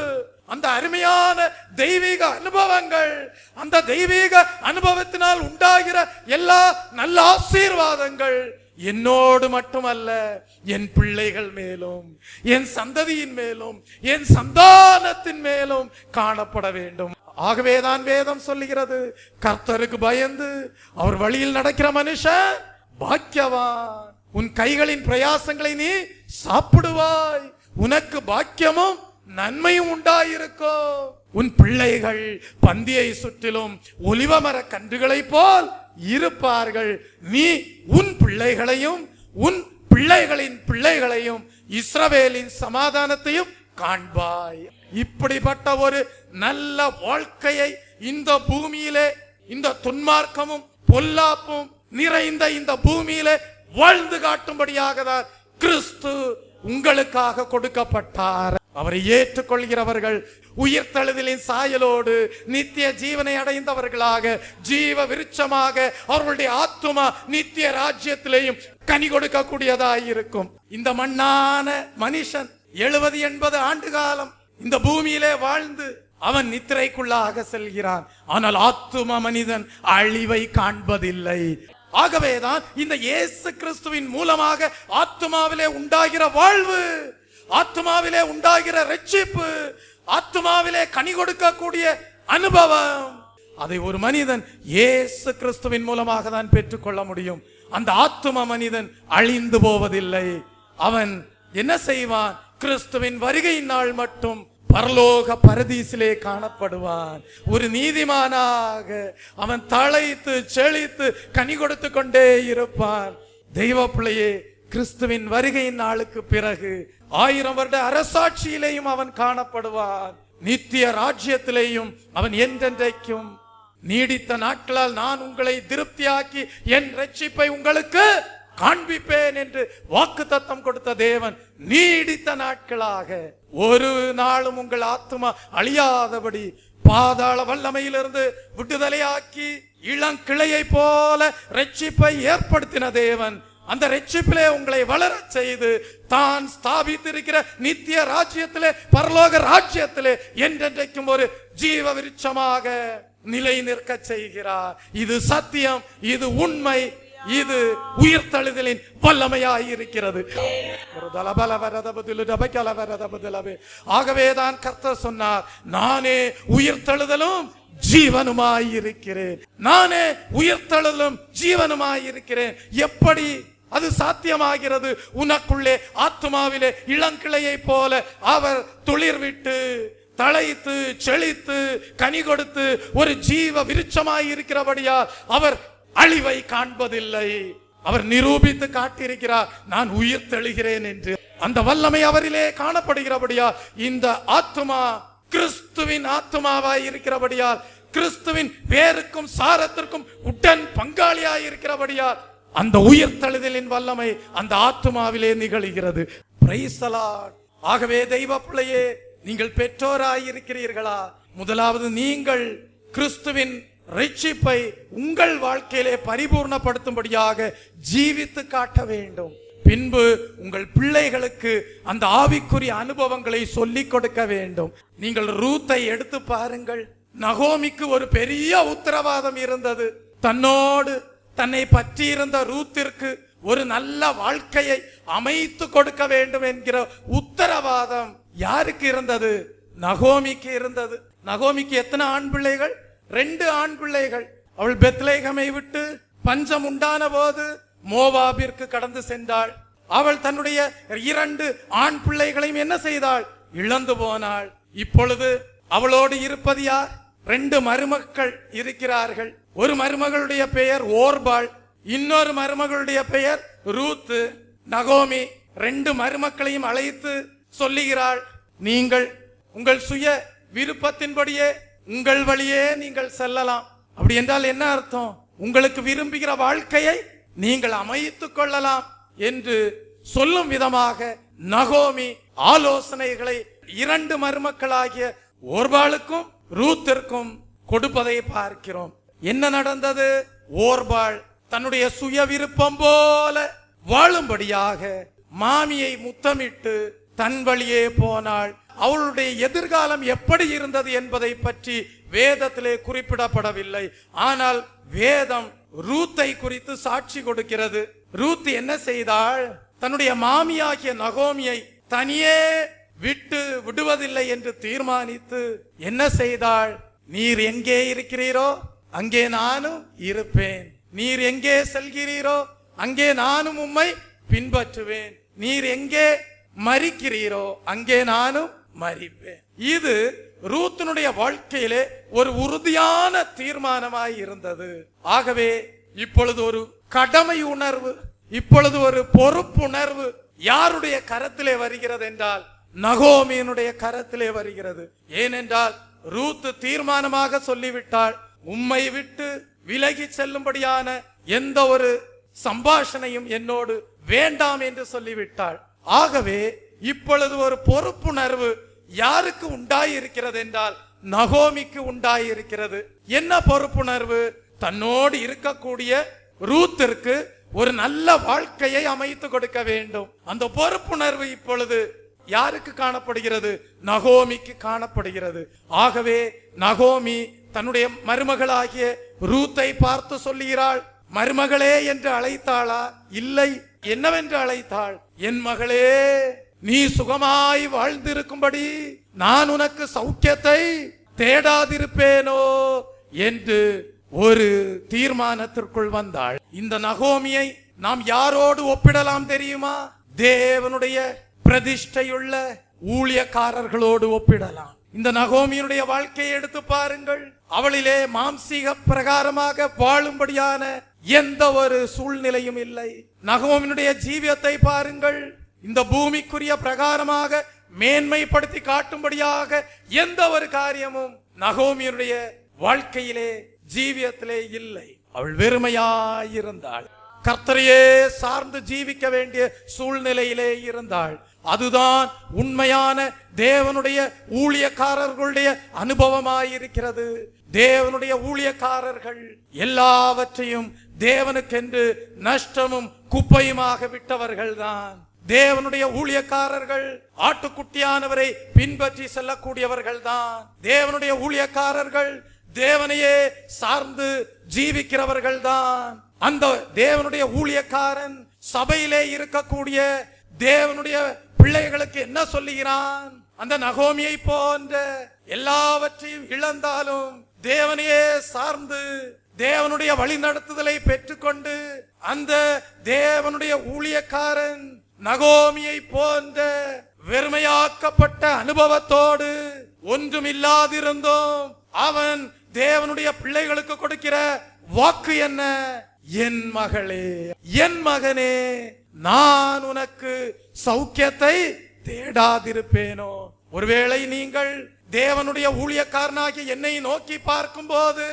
அந்த அருமையான தெய்வீக அனுபவங்கள், அந்த தெய்வீக அனுபவத்தினால் உண்டாகிற எல்லா நல்ல ஆசீர்வாதங்கள் என்னோடு மட்டுமல்ல, என் பிள்ளைகள் மேலும், என் சந்ததியின் மேலும், என் சந்தானத்தின் மேலும் காணப்பட வேண்டும். ஆகவேதான் வேதம் சொல்லுகிறது, கர்த்தருக்கு பயந்து அவர் வழியில் நடக்கிற மனுஷன் பாக்கியவான். உன் கைகளின் பிரயாசங்களை நீ சாப்பிடுவாய், உனக்கு பாக்கியமும் நன்மையும் உண்டாயிருக்கும். உன் பிள்ளைகள் பந்தியை சுற்றிலும் ஒலிவமர கன்றுகளை போல் இருப்பார்கள். நீ உன் பிள்ளைகளையும் உன் பிள்ளைகளின் பிள்ளைகளையும் இஸ்ரவேலின் சமாதானத்தையும் காண்பாய். இப்படிப்பட்ட ஒரு நல்ல வாழ்க்கையை இந்த பூமியிலே, இந்த துன்மார்க்கமும் பொல்லாப்பும் நிறைந்த இந்த பூமியிலே வாழ்ந்து காட்டும்படியாக தான் கிறிஸ்து உங்களுக்காக கொடுக்கப்பட்டார். அவரை ஏற்றுக்கொள்கிறவர்கள் உயிர்த்தெழுதலின் சாயலோடு நித்திய ஜீவனை அடைந்தவர்களாக, ஜீவ விருட்சமாக அவர்களுடைய ஆத்துமா நித்திய ராஜ்யத்திலேயும் கனி கொடுக்கக்கூடியதாய் இருக்கும். இந்த மண்ணான மனுஷன் 70-80 ஆண்டு காலம் இந்த பூமியிலே வாழ்ந்து அவன் நித்திரைக்குள்ளாக செல்கிறான். ஆனால் ஆத்தும மனிதன் அழிவை காண்பதில்லை. ஆகவேதான் இந்த இயேசு கிறிஸ்துவின் மூலமாக ஆத்துமாவிலே உண்டாகிற வாழ்வு, ஆத்துமாவிலே உண்டாகிற ரட்சிப்பு, ஆத்துமாவிலே கனி கொடுக்கக்கூடிய அனுபவம், அதை ஒரு மனிதன் இயேசு கிறிஸ்துவின் மூலமாக தான் பெற்றுக்கொள்ள முடியும். அந்த ஆத்தும மனிதன் அழிந்து போவதில்லை. அவன் என்ன செய்வான்? கிறிஸ்துவின் வருகையின் நாள் மட்டும் பரலோக பரதீசிலே காணப்படுவான். ஒரு நீதிமானாக அவன் தழைத்து செழித்து கனி கொடுத்து கொண்டே இருப்பான். தெய்வ பிள்ளையே, கிறிஸ்துவின் வருகையின் நாளுக்கு பிறகு 1000 வருட அரசாட்சியிலேயும் அவன் காணப்படுவான். நித்திய ராஜ்யத்திலேயும் அவன் என்றென்றைக்கும் நீடித்த நாட்களால் நான் உங்களை திருப்தியாக்கி என் ரட்சிப்பை உங்களுக்கு காண்பிப்பேன் என்று வாக்குத்தத்தம் கொடுத்த தேவன் நீடித்த நாட்களாக ஒரு நாளும் உங்கள் ஆத்துமா அழியாதபடி பாதாள வல்லமையிலிருந்து விடுதலையாக்கி இளங்கிளையை போல ரட்சிப்பை ஏற்படுத்தின தேவன் அந்த ரட்சிப்பிலே உங்களை வளர செய்து தான் ஸ்தாபித்திருக்கிற நித்திய ராஜ்யத்திலே, பரலோக ராஜ்யத்திலே என்றென்றைக்கும் ஒரு ஜீவ விருட்சமாக நிலை நிற்க செய்கிறார். இது சத்தியம், இது உண்மை, இது உயிர்த்தெழுதலின் வல்லமையாயிருக்கிறது. ஆகவேதான் கர்த்தர் சொன்னார், நானே உயிர்த்தெழுதலும் ஜீவனுமாயிருக்கிறேன். நானே உயிர்த்தெழுதலும் ஜீவனுமாயிருக்கிறேன். எப்படி அது சாத்தியமாகிறது? உனக்குள்ளே ஆத்துமாவிலே இளங்கிளையை போல அவர் துளிர் விட்டு தழைத்து செழித்து கனி கொடுத்து ஒரு ஜீவ விருட்சமாயிருக்கிறபடியால் அவர் அழிவை காண்பதில்லை. அவர் நிரூபித்து காட்டியிருக்கிறார், நான் உயிர் தெழுகிறேன் என்று. அந்த வல்லமை அவரிலே காணப்படுகிறபடியால் இந்த ஆத்துமா கிறிஸ்துவின் ஆத்துமாவாய் இருக்கிறபடியால், கிறிஸ்துவின் வேருக்கும் சாரத்திற்கும் உடன் பங்காளியாய் இருக்கிறபடியால் அந்த உயிர்த்தெழுதலின் வல்லமை அந்த ஆத்துமாவிலே நிகழ்கிறது. Praise the Lord. ஆகவே தெய்வ பிள்ளையே, நீங்கள் பெற்றோராய் இருக்கிறீர்களா? முதலாவது நீங்கள் கிறிஸ்துவின் ரட்சிப்பை உங்கள் வாழ்க்கையிலே பரிபூர்ணப்படுத்தும்படியாக ஜீவித்து காட்ட வேண்டும். பின்பு உங்கள் பிள்ளைகளுக்கு அந்த ஆவிக்குரிய அனுபவங்களை சொல்லிக் கொடுக்க வேண்டும். நீங்கள் ரூத்தை எடுத்து பாருங்கள். நகோமிக்கு ஒரு பெரிய உத்தரவாதம் இருந்தது. தன்னோடு தன்னை பற்றி இருந்த ரூத்திற்கு ஒரு நல்ல வாழ்க்கையை அமைத்து கொடுக்க வேண்டும் என்கிற உத்தரவாதம் யாருக்கு இருந்தது? நகோமிக்கு இருந்தது. நகோமிக்கு எத்தனை ஆண் பிள்ளைகள்? 2 ஆண் பிள்ளைகள். அவள் பெத்லேகமை விட்டு பஞ்சம் உண்டான போது மோவாபிற்கு கடந்து சென்றாள். அவள் தன்னுடைய 2 ஆண் பிள்ளைகளையும் என்ன செய்தாள்? இழந்து போனாள். இப்பொழுது அவளோடு இருப்பது யார்? 2 மருமக்கள் இருக்கிறார்கள். ஒரு மருமகளுடைய பெயர் ஓர்பாள், இன்னொரு மருமகளுடைய பெயர் ரூத்து. நகோமி 2 மருமக்களையும் அழைத்து சொல்லுகிறாள், நீங்கள் உங்கள் சுய விருப்பத்தின்படியே உங்கள் வழியே நீங்கள் செல்லலாம். அப்படி என்றால் என்ன அர்த்தம்? உங்களுக்கு விரும்புகிற வாழ்க்கையை நீங்கள் அமைத்துக் கொள்ளலாம் என்று சொல்லும் விதமாக நகோமி ஆலோசனைகளை 2 மருமக்களாகிய ஓர்பாளுக்கும் ரூத்திற்கும் கொடுப்பதை பார்க்கிறோம். என்ன நடந்தது? ஓர்பாள் தன்னுடைய சுய விருப்பம் போல வாழும்படியாக மாமியை முத்தமிட்டு தன் வழியே போனாள். அவளுடைய எதிர்காலம் எப்படி இருந்தது என்பதை பற்றி வேதத்திலே குறிப்பிடப்படவில்லை. ஆனால் வேதம் ரூத்தை குறித்து சாட்சி கொடுக்கிறது. ரூத் என்ன செய்தாள்? தன்னுடைய மாமியாகிய நகோமியை தனியே விடுவதில்லை என்று தீர்மானித்து என்ன செய்தாள்? நீர் எங்கே இருக்கிறீரோ அங்கே நானும் இருப்பேன், நீர் எங்கே செல்கிறீரோ அங்கே நானும் உம்மை பின்பற்றுவேன், நீர் எங்கே மரிக்கிறீரோ அங்கே நானும் மரிப்பேன். இது ரூத்தினுடைய வாழ்க்கையிலே ஒரு உறுதியான தீர்மானமாய் இருந்தது. ஆகவே இப்பொழுது ஒரு கடமை உணர்வு, இப்பொழுது ஒரு பொறுப்புணர்வு யாருடைய கரத்திலே வருகிறது என்றால் நகோமியினுடைய கரத்திலே வருகிறது. ஏனென்றால் ரூத் தீர்மானமாக சொல்லிவிட்டாள், உம்மை விட்டு விலகி செல்லும்படியான எந்த ஒரு சம்பாஷணையும் என்னோடு வேண்டாம் என்று சொல்லிவிட்டாள். ஆகவே இப்பொழுது ஒரு பொறுப்புணர்வு யாருக்கு உண்டாயிருக்கிறது என்றால் நகோமிக்கு உண்டாயிருக்கிறது. என்ன பொறுப்புணர்வு? தன்னோடு இருக்கக்கூடிய ரூத்திற்கு ஒரு நல்ல வாழ்க்கையை அமைத்து கொடுக்க வேண்டும். அந்த பொறுப்புணர்வு இப்பொழுது யாருக்கு காணப்படுகிறது? நகோமிக்கு காணப்படுகிறது. ஆகவே நகோமி தன்னுடைய மருமகளாகிய ரூத்தை பார்த்து சொல்லுகிறாள். மருமகளே என்று அழைத்தாளா? இல்லை. என்னவென்று அழைத்தாள்? என் மகளே, நீ சுகமாய் வாழ்ந்திருக்கும்படி நான் உனக்கு சௌக்கியத்தை தேடாதிருப்பேனோ என்று ஒரு தீர்மானத்திற்குள் வந்தாள். இந்த நகோமியை நாம் யாரோடு ஒப்பிடலாம் தெரியுமா? தேவனுடைய பிரதிஷ்டையுள்ள ஊழியக்காரர்களோடு ஒப்பிடலாம். இந்த நகோமியினுடைய வாழ்க்கையை எடுத்து பாருங்கள். அவளிலே மாம்சீக பிரகாரமாக வாழும்படியான எந்த ஒரு சூழ்நிலையும் இல்லை. நகோமியினுடைய ஜீவியத்தை பாருங்கள். இந்த பூமிக்குரிய பிரகாரமாக மேன்மைப்படுத்தி காட்டும்படியாக எந்த ஒரு காரியமும் நகோமியினுடைய வாழ்க்கையிலே ஜீவியத்திலே இல்லை. அவள் வெறுமையாயிருந்தாள். கர்த்தரையே சார்ந்து ஜீவிக்க வேண்டிய சூழ்நிலையிலே இருந்தாள். அதுதான் உண்மையான தேவனுடைய ஊழியக்காரர்களுடைய அனுபவமாயிருக்கிறது. தேவனுடைய ஊழியக்காரர்கள் எல்லாவற்றையும் தேவனுக்கென்று நஷ்டமும் குப்பையுமாக விட்டவர்கள் தான். தேவனுடைய ஊழியக்காரர்கள் ஆட்டுக்குட்டியானவரை பின்பற்றி செல்லக்கூடியவர்கள் தான். தேவனுடைய ஊழியக்காரர்கள் தேவனையே சார்ந்து ஜீவிக்கிறவர்கள் தான். அந்த தேவனுடைய ஊழியக்காரன் சபையிலே இருக்கக்கூடிய தேவனுடைய பிள்ளைகளுக்கு என்ன சொல்லுகிறான்? அந்த நகோமியை போன்ற எல்லாவற்றையும் இழந்தாலும் தேவனையே சார்ந்து தேவனுடைய வழி நடத்துதலை பெற்றுக்கொண்டு அந்த தேவனுடைய ஊழியக்காரன் நகோமியை போன்ற வெறுமையாக்கப்பட்ட அனுபவத்தோடு ஒன்றுமில்லாதிருந்தோம் அவன் தேவனுடைய பிள்ளைகளுக்கு கொடுக்கிற வாக்கு என்ன? என் மகளே, என் மகனே, நான் உனக்கு சௌக்கியத்தை தேடாதிருப்பேனோ? ஒருவேளை நீங்கள் தேவனுடைய ஊழியக்காரனாகி என்னை நோக்கி பார்க்கும் போது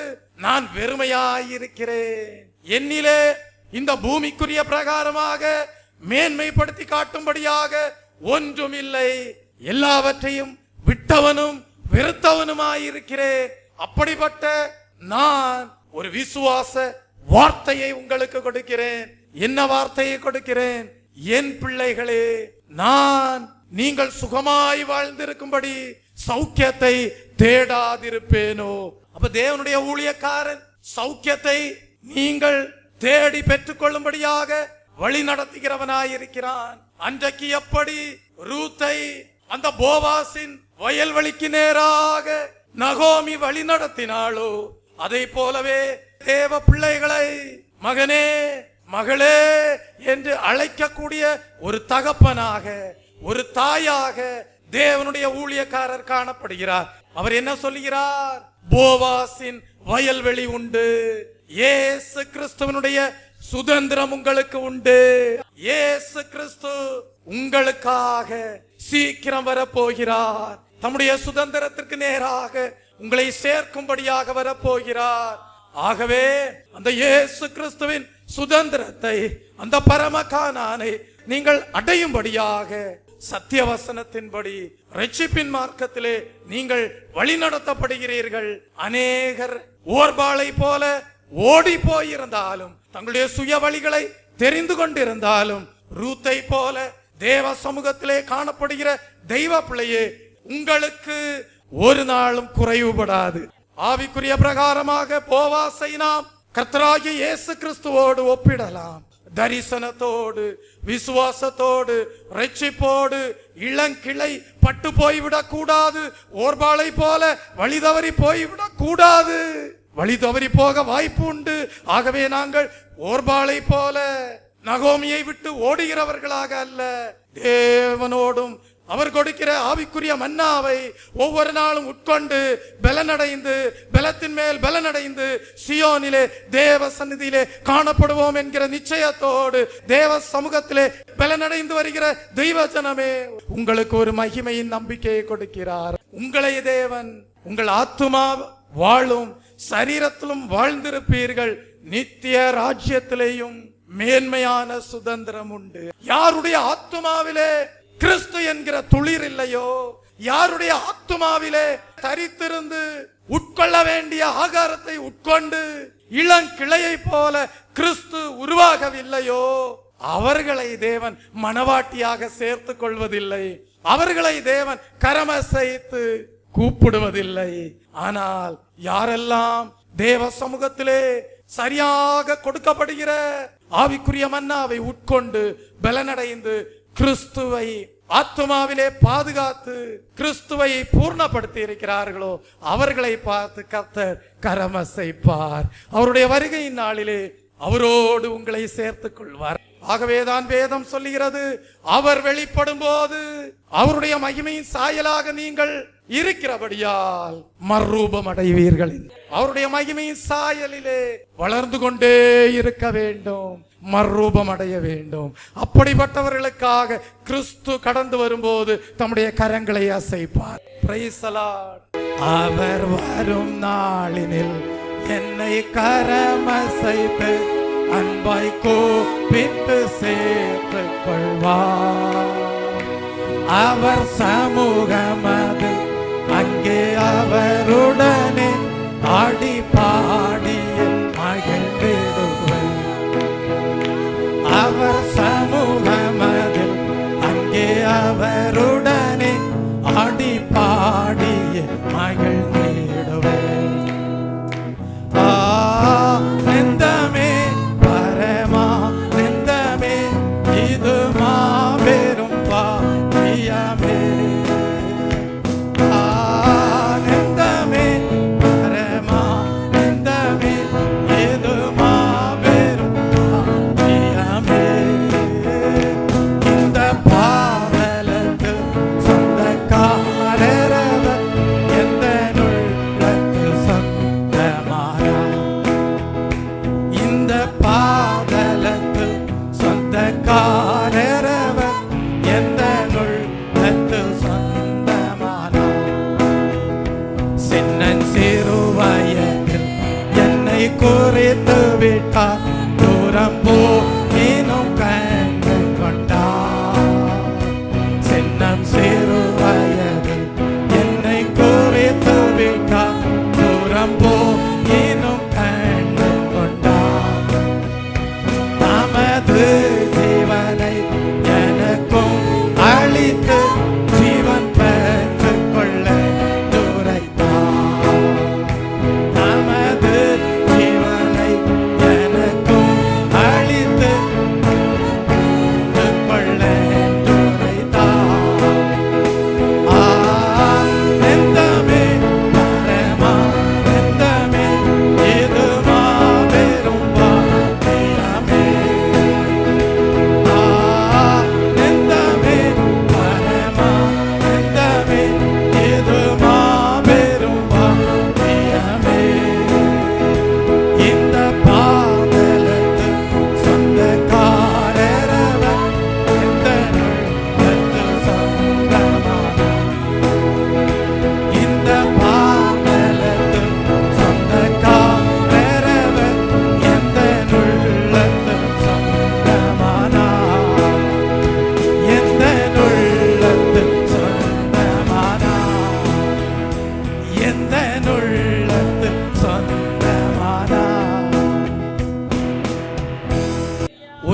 நான் வெறுமையாயிருக்கிறேன், என்னிலே இந்த பூமிக்குரிய பிரகாரமாக மேன்மைப்படுத்தி காட்டும்படியாக ஒன்றுமில்லை, எல்லாவற்றையும் விட்டவனும் வெறுத்தவனுமாயிருக்கிறேன். அப்படிப்பட்ட நான் ஒரு விசுவாச வார்த்தையை உங்களுக்கு கொடுக்கிறேன். என்ன வார்த்தையை கொடுக்கிறேன்? என் பிள்ளைகளே, நான் நீங்கள் சுகமாய் வாழ்ந்திருக்கும்படி சௌக்கியத்தை தேடாதிருப்பேனோ? அப்ப தேவனுடைய ஊழியக்காரன் சௌக்கியத்தை நீங்கள் தேடி பெற்றுக் கொள்ளும்படியாக வழி நடத்துகிறவனாயிருக்கிறான். அன்றைக்கு எப்படி ரூத்தை அந்த போவாசின் வயல்வெளிக்கு நேராக நகோமி வழி நடத்தினாளோ அதை போலவே தேவ பிள்ளைகளை மகனே மகளே என்று அழைக்கக்கூடிய ஒரு தகப்பனாக ஒரு தாயாக தேவனுடைய ஊழியக்காரர் காணப்படுகிறார். அவர் என்ன சொல்லுகிறார்? போவாசின் வயல்வெளி உண்டு, இயேசு கிறிஸ்துவனுடைய சுதந்திரம் உங்களுக்கு உண்டு, இயேசு கிறிஸ்து உங்களுக்காக சீக்கிரம் வரப்போகிறார், தம்முடைய சுதந்திரத்திற்கு நேராக உங்களை சேர்க்கும்படியாக வரப்போகிறார். ஆகவே அந்த இயேசு கிறிஸ்துவின் சுதந்திரத்தை, அந்த பரம கானானை நீங்கள் அடையும்படியாக சத்திய வசனத்தின்படி ரட்சிப்பின் மார்க்கத்திலே நீங்கள் வழிநடத்தப்படுகிறீர்கள். அநேகர் ஓர்பாளை போல ஓடி போயிருந்தாலும், தங்களுடைய சுய வழிகளை தெரிந்து கொண்டிருந்தாலும், ரூத்தை போல தேவ சமூகத்திலே காணப்படுகிற தெய்வ பிள்ளையே, உங்களுக்கு ஒரு நாளும் குறைவுபடாது. ஆவிக்குரிய பிரகாரமாக போவாசை நாம் கர்த்தராகிய இயேசு கிறிஸ்துவோடு ஒப்பிடலாம். தரிசனத்தோடு, விசுவாசத்தோடு, ரட்சிப்போடு இளங்கிளை பட்டு போய்விடக் கூடாது. ஓர்பாளை போல வழி தவறி போய்விடக் கூடாது. வழி தவறி போக வாய்ப்பு உண்டு. ஆகவே நாங்கள் ஓர்பாளை போல நகோமியை விட்டு ஓடுகிறவர்களாக அல்ல, தேவனோடும் அவர் கொடுக்கிற ஆவிக்குரிய மன்னாவை ஒவ்வொரு நாளும் உட்கொண்டு பலனடைந்து, பலத்தின் மேல் பலனடைந்து சியோனிலே தேவ சந்நிதியிலே காணப்படுவோம் என்கிற நிச்சயத்தோடு தேவ சமூகத்திலே பலனடைந்து வருகிற தெய்வ ஜனமே, உங்களுக்கு ஒரு மகிமையின் நம்பிக்கையை கொடுக்கிறார். உங்களை தேவன் உங்கள் ஆத்துமா வாழும் சரீரத்திலும் வாழ்ந்திருப்பீர்கள். நித்திய ராஜ்யத்திலேயும் மேன்மையான சுதந்திரம் உண்டு. யாருடைய ஆத்துமாவிலே கிறிஸ்து என்கிற துளிர் இல்லையோ, யாருடைய ஆத்துமாவிலே தரித்திருந்து உட்கொள்ள வேண்டிய ஆகாரத்தை உட்கொண்டு இளங்கிளையை போல கிறிஸ்து உருவாகவில்லையோ, அவர்களை தேவன் மனவாட்டியாக சேர்த்துக் கொள்வதில்லை. அவர்களை தேவன் கரமசைத்து கூப்பிடுவதில்லை. ஆனால் யாரெல்லாம் தேவ சமூகத்திலே சரியாக கொடுக்கப்படுகிற ஆவிக்குரிய மன்னாவை உட்கொண்டு பலனடைந்து கிறிஸ்துவை ஆத்துமாவிலே பாதுகாத்து கிறிஸ்துவை பூர்ணப்படுத்தி இருக்கிறார்களோ, அவர்களை பார்த்து கர்த்தர் கரமசைப்பார். அவருடைய வருகையின் நாளிலே அவரோடு உங்களை சேர்த்துக் கொள்வார். ஆகவேதான் வேதம் சொல்லுகிறது, அவர் வெளிப்படும் போது அவருடைய மகிமையின் சாயலாக நீங்கள் இருக்கிறபடியால் மறுரூபம் அடைவீர்கள். அவருடைய மகிமையின் சாயலிலே வளர்ந்து கொண்டே இருக்க வேண்டும், மறுரூபம் அடைய வேண்டும். அப்படிப்பட்டவர்களுக்காக கிறிஸ்து கடந்து வரும்போது தம்முடைய கரங்களை அசைப்பார். Praise the Lord. அவர் வரும் நாளினில் என்னை கரமசைத்து அன்பாய் கூப்பிட்டு சேர்த்துக் கொள்வார். அவர் சமூகமது அங்கே அவருடனே ஆடி பாடி மகிழ்ந்திடுவேன். அவர் சமூகமதில் அங்கே அவருடனே ஆடி பாடி மகிழ்ந்திடுவேன். ஆனந்தமே பரமானந்தமே, இது மாபெரும் பாக்கியமே. ஆனந்தமே பரமானந்தமே, இது மாபெரும் பாக்கியமே. இந்த பாவலுக்கு சொந்தக்காரரவர் எந்த உள்ளத்தில் சொந்தமானார். இந்த பாதலத்து சொந்தக்காரரவர் எந்த உள்ளத்தில் சொந்தமானார். சின்னன் சிறு வயதில் என்னை குறித்து விட்டார், தூரம் போயினும் கண்டு கொண்டார். சின்னம் சிறு வயதில் என்னை குறித்து விட்டார், தூரம் போயினும் கண்டு கொண்டார். தமது ஜீவனை எனக்கும் அளித்து ஜீவன் பெற்றுக் கொள்ள துரைத்தார். தமது ஜீவனை எனக்கும் அளித்து பெற்றுக் கொள்ள துரைத்தார். ஆனந்தமே பரமானந்தமே,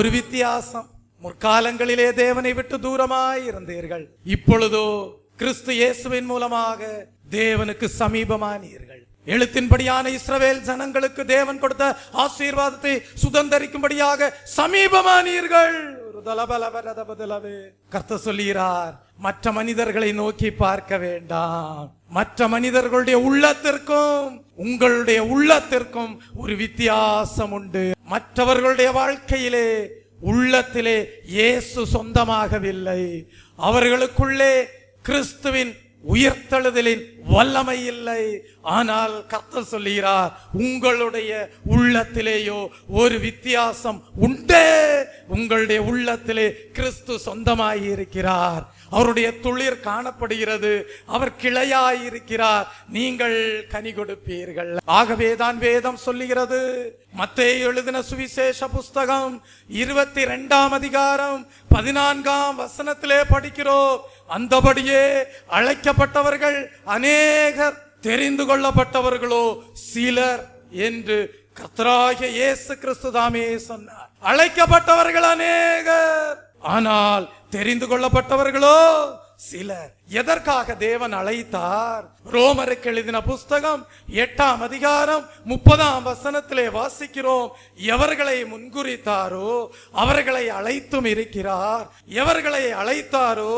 ஒரு வித்தியாசம். முற்காலங்களிலே தேவனை விட்டு தூரமாய் இருந்தீர்கள், இப்பொழுதோ கிறிஸ்து இயேசுவின் மூலமாக தேவனுக்கு சமீபமானீர்கள். எழுத்தின்படியான இஸ்ரவேல் ஜனங்களுக்கு தேவன் கொடுத்த ஆசீர்வாதத்தை சுதந்தரிக்கும்படியாக சமீபமானீர்கள். கர்த்தர் சொல்கிறார், மற்ற மனிதர்களை நோக்கி பார்க்க வேண்டாம். மற்ற மனிதர்களுடைய உள்ளத்திற்கும் உங்களுடைய உள்ளத்திற்கும் ஒரு வித்தியாசம் உண்டு. மற்றவர்களுடைய வாழ்க்கையிலே உள்ளத்திலே இயேசு சொந்தமாகவில்லை. அவர்களுக்குள்ளே கிறிஸ்துவின் உயிர்த்தெழுதலின் வல்லமை இல்லை. ஆனால் கர்த்தர் சொல்லுகிறார், உங்களுடைய உள்ளத்திலேயோ ஒரு வித்தியாசம் உண்டே. உங்களுடைய உள்ளத்திலே கிறிஸ்து சொந்தமாய் இருக்கிறார். அவருடைய துளிர் காணப்படுகிறது. அவர் கிளையாய் இருக்கிறார். நீங்கள் கனி கொடுப்பீர்கள். ஆகவேதான் வேதம் சொல்லுகிறது, மத்தேயு எழுதின சுவிசேஷ புஸ்தகம் 22ஆம் அதிகாரம் 14ஆம் வசனத்திலே படிக்கிறோம், அந்தபடியே அழைக்கப்பட்டவர்கள் அநேகர், தெரிந்து கொள்ளப்பட்டவர்களோ சிலர் என்று கர்த்தராகிய இயேசு கிறிஸ்து தாமே சொன்னார். அழைக்கப்பட்டவர்கள் அநேகர், ஆனால் தெரிந்து கொள்ளப்பட்டவர்களோ சிலர். எதற்காக தேவன் அழைத்தார்? ரோமருக்கு எழுதின புஸ்தகம் 8ஆம் அதிகாரம் 30ஆம் வசனத்திலே வாசிக்கிறோம், எவர்களை முன்குறித்தாரோ அவர்களை அழைத்தும் இருக்கிறார், எவர்களை அழைத்தாரோ